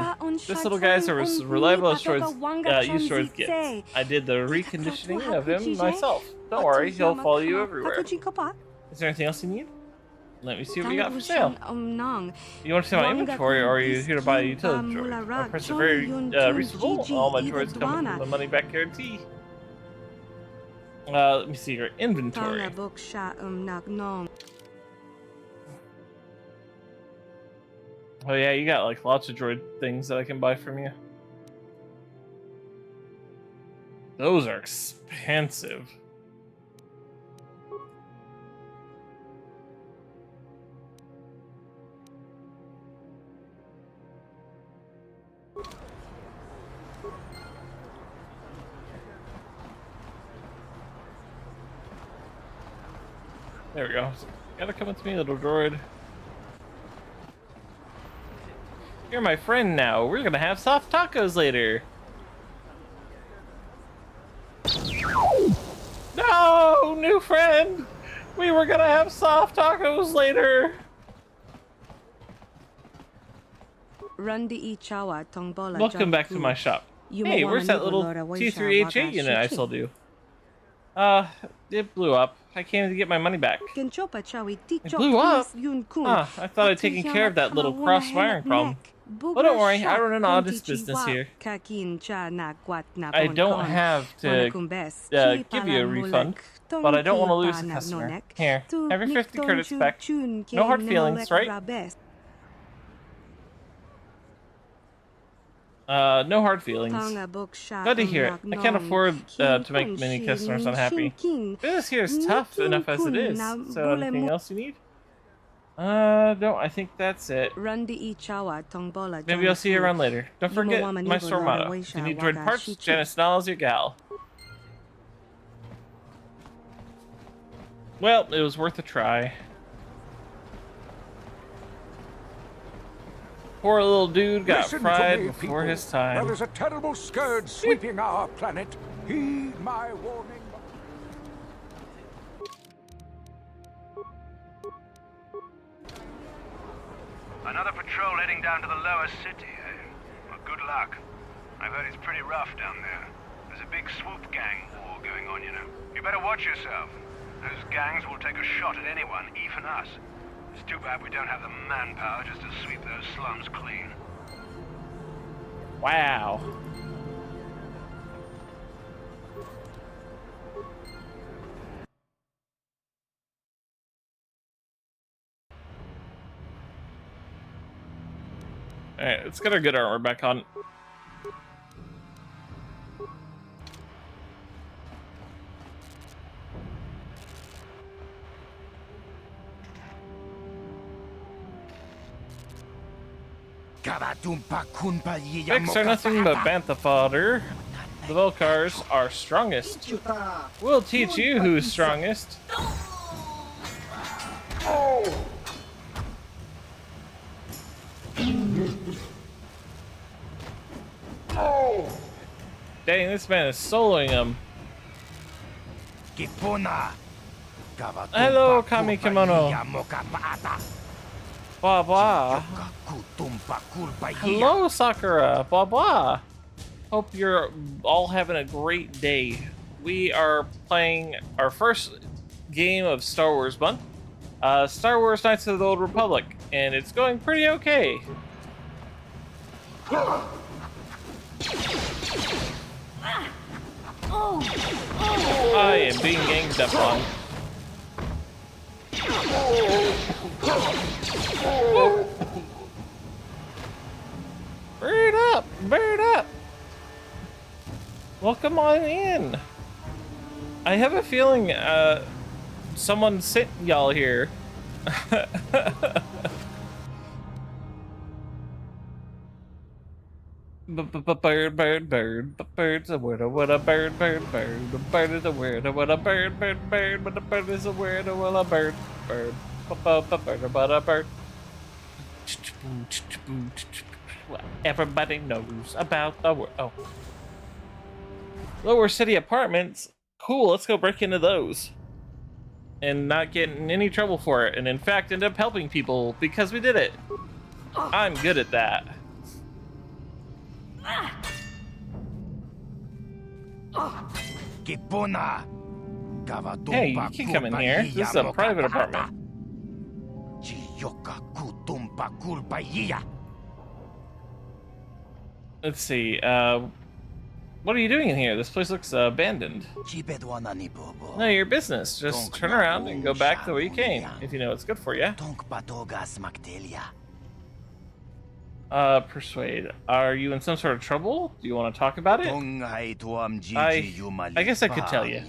This little guy's as reliable as used droids gets. I did the reconditioning of him myself. Don't worry, he'll follow you everywhere. Is there anything else you need? Let me see what we got for sale. You want to see my inventory, or are you here to buy a utility droid? My price is very reasonable. All my droids come with a money back guarantee. Let me see your inventory. Oh yeah, you got like lots of droid things that I can buy from you. Those are expensive. There we go. Gotta come with me, little droid. You're my friend now. We're gonna have soft tacos later. No, new friend. We were gonna have soft tacos later. Welcome back to my shop. Hey, where's that little T3H8 unit I still do? It blew up. I came to get my money back. It blew up? Ah, I thought I'd taken care of that little cross-wiring problem. Well, don't worry, I run an honest business here. I don't have to give you a refund, but I don't want to lose a customer. Here, have your 50 credits back. No hard feelings, right? No hard feelings. Glad to hear it. I can't afford to make many customers unhappy. Business here is tough enough as it is. So, anything else you need? No, I think that's it. Maybe I'll see you around later. Don't forget my store motto. If you need droid parts, Janice Snall is your gal. Well, it was worth a try. Poor little dude got fried before his time. There is a terrible scourge sweeping our planet. Heed my warning. Another patrol heading down to the lower city, eh? Well, good luck. I've heard it's pretty rough down there. There's a big swoop gang war going on, you know. You better watch yourself. Those gangs will take a shot at anyone, even us. It's too bad we don't have the manpower just to sweep those slums clean. Wow. Alright, let's get our good armor back on. Pigs are nothing but bantha fodder. The Volcars are strongest. We'll teach you who's strongest. Dang, this man is soloing him. Hello, Kami Kimono. Blah blah. Hello, Sakura. Blah blah. Hope you're all having a great day. We are playing our first game of Star Wars month, Star Wars Knights of the Old Republic, and it's going pretty okay. I am being ganged up on. Bird up! Bird up! Welcome on in. I have a feeling someone sent y'all here. Bird, bird, bird, bird's a word, what a bird, bird, bird, a bird is a word, what a bird, bird, bird, but a bird is a word, what a bird, bird, but a bird. Everybody knows about the word. Oh, lower city apartments. Cool. Let's go break into those, and not get in any trouble for it. And in fact, end up helping people because we did it. I'm good at that. Hey, you can come in here. This is a private apartment. Let's see, what are you doing in here? This place looks abandoned. No, your business. Just turn around and go back the way you came, if you know what's good for you. Persuade. Are you in some sort of trouble? Do you want to talk about it? I guess I could tell you.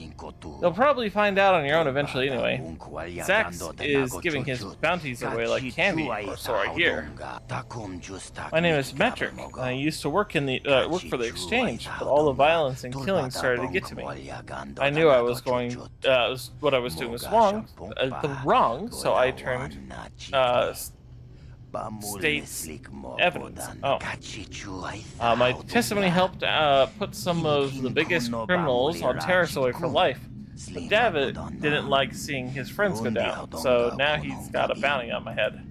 You'll probably find out on your own eventually anyway. Zax is giving his bounties away like candy, or so I hear. My name is Metric. I used to work in the work for the exchange, but all the violence and killing started to get to me. I knew I was going what I was doing was wrong, so I turned state's evidence. Oh. My testimony helped put some of the biggest criminals on Terrace away for life. But David didn't like seeing his friends go down, so now he's got a bounty on my head.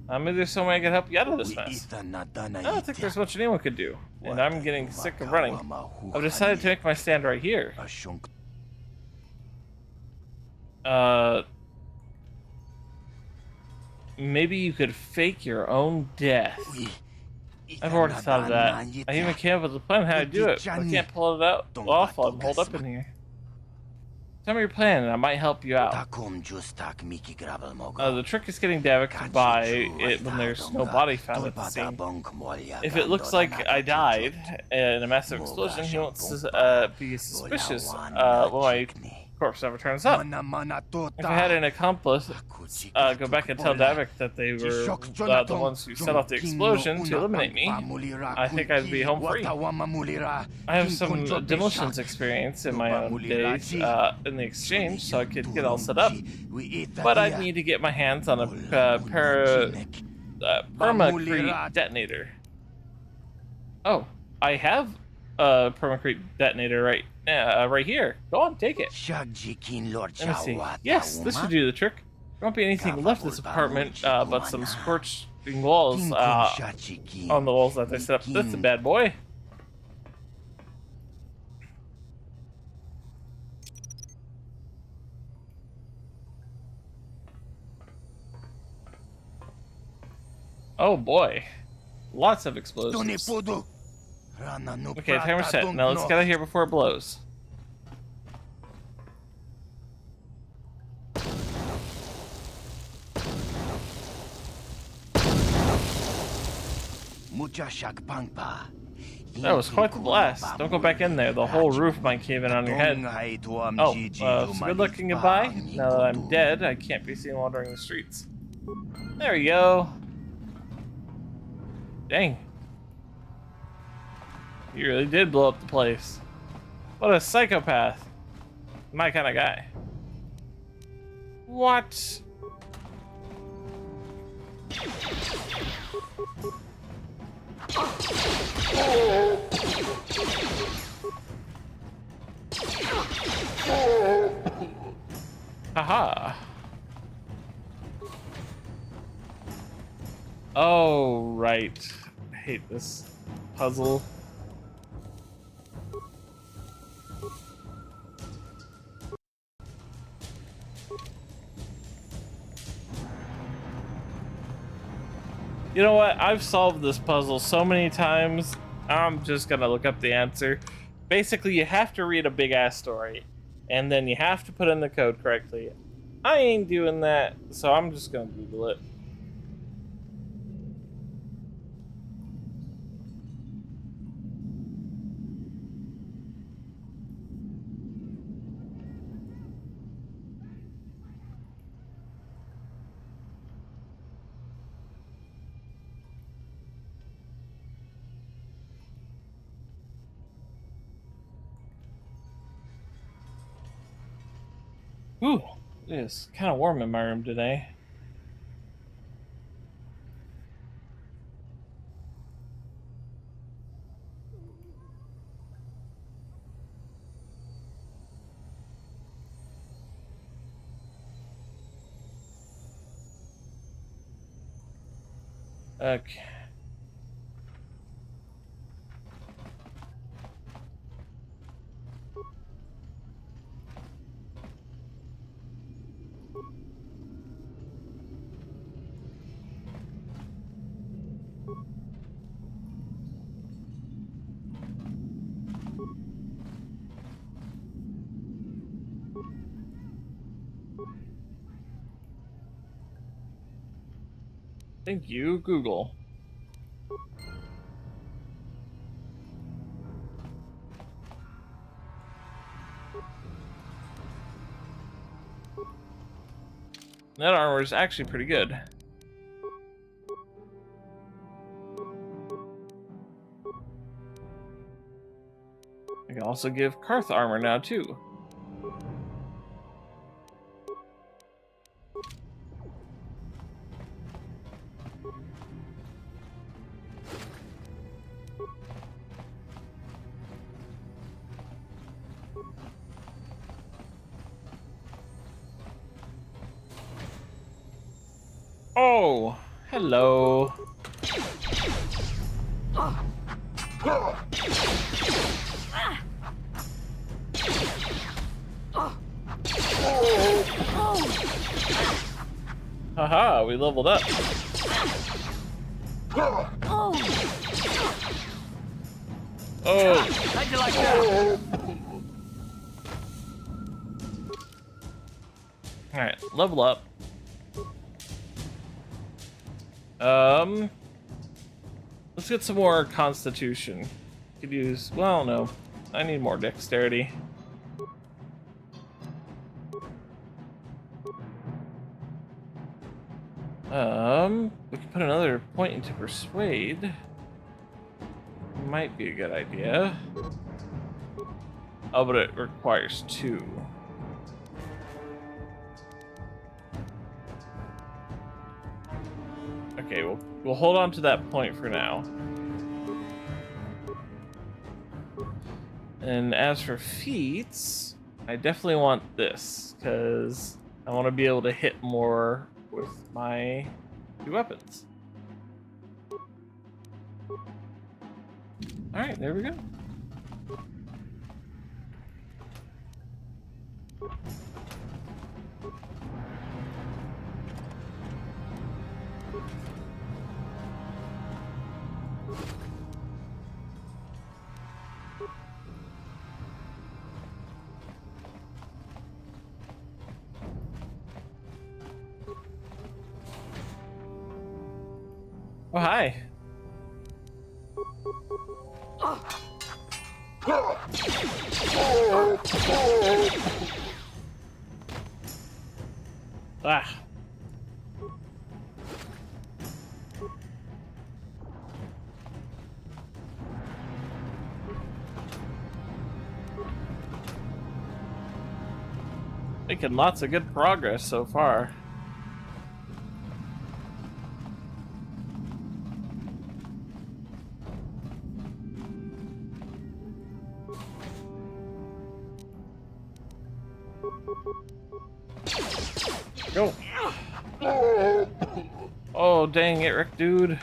Maybe there's some way I can help you out of this mess. I don't think there's much anyone could do, and I'm getting sick of running. I've decided to make my stand right here. Maybe you could fake your own death. I've already thought of that. I even came up with a plan how to do it, but I can't pull it off while I'm holed up in here. Tell me your plan and I might help you out. The trick is getting Davik to buy it when there's no body found at the scene. If it looks like I died in a massive explosion, he won't be suspicious when my corpse never turns up. If I had an accomplice, go back and tell Davik that they were the ones who set off the explosion to eliminate me, I think I'd be home free. I have some demolitions experience in my own days in the exchange, so I could get all set up. But I'd need to get my hands on a permacrete detonator. Oh, I have a permacrete detonator right here. Go on, take it. Let me see. Yes, this should do the trick. There won't be anything left in this apartment but some scorching walls on the walls that they set up. That's a bad boy. Oh boy. Lots of explosions. Okay, timer set. Now let's get out of here before it blows. That was quite the blast. Don't go back in there. The whole roof might cave in on your head. Oh, so good luck and goodbye. Now that I'm dead, I can't be seen wandering the streets. There you go. Dang. You really did blow up the place. What a psychopath. My kind of guy. What? Haha. Oh, right. I hate this puzzle. You know what? I've solved this puzzle so many times, I'm just gonna look up the answer. Basically, you have to read a big-ass story, and then you have to put in the code correctly. I ain't doing that, so I'm just gonna Google it. Ooh, it's kind of warm in my room today. Okay. Thank you, Google. That armor is actually pretty good. I can also give KotR armor now too. Oh, hello. Haha, we leveled up. Oh. How'd you like that? Alright, level up. Let's get some more constitution. Could use, well, no. I need more dexterity. We could put another point into persuade. Might be a good idea. Oh, but it requires 2. Okay, we'll hold on to that point for now. And as for feats, I definitely want this, because I want to be able to hit more with my 2 weapons. Alright, there we go. Oh, hi. Ah. Making lots of good progress so far. Go. Oh, dang it, Rick, dude.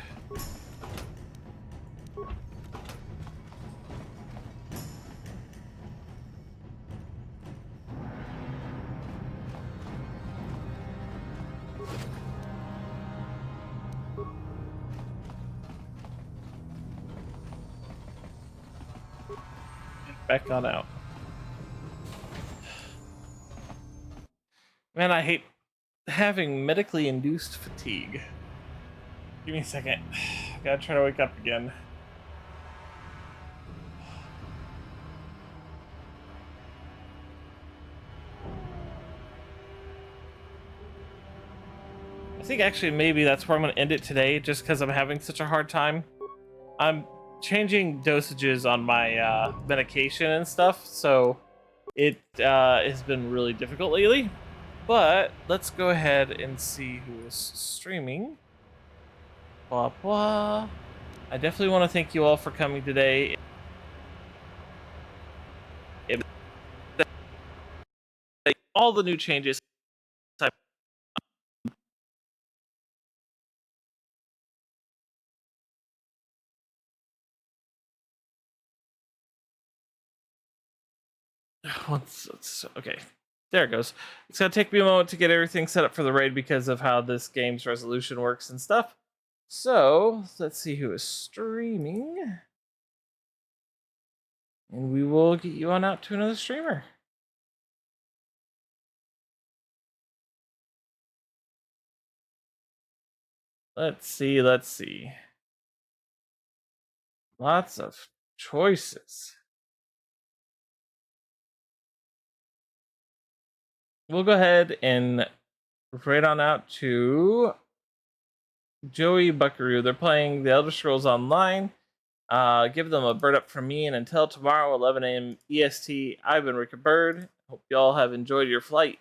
Back on out. Man, I hate having medically induced fatigue. Give me a second. Gotta try to wake up again. I think actually maybe that's where I'm gonna end it today, just because I'm having such a hard time. I'm changing dosages on my medication and stuff, so it has been really difficult lately. But let's go ahead and see who is streaming. Blah blah. I definitely want to thank you all for coming today. All the new changes. Okay, there it goes. It's gonna take me a moment to get everything set up for the raid because of how this game's resolution works and stuff. So let's see who is streaming, and we will get you on out to another streamer. Let's see. Lots of choices. We'll go ahead and right on out to Joey Buckaroo. They're playing The Elder Scrolls Online. Give them a bird up from me, and until tomorrow, 11 a.m. EST, I've been Rick Bird. Hope you all have enjoyed your flight.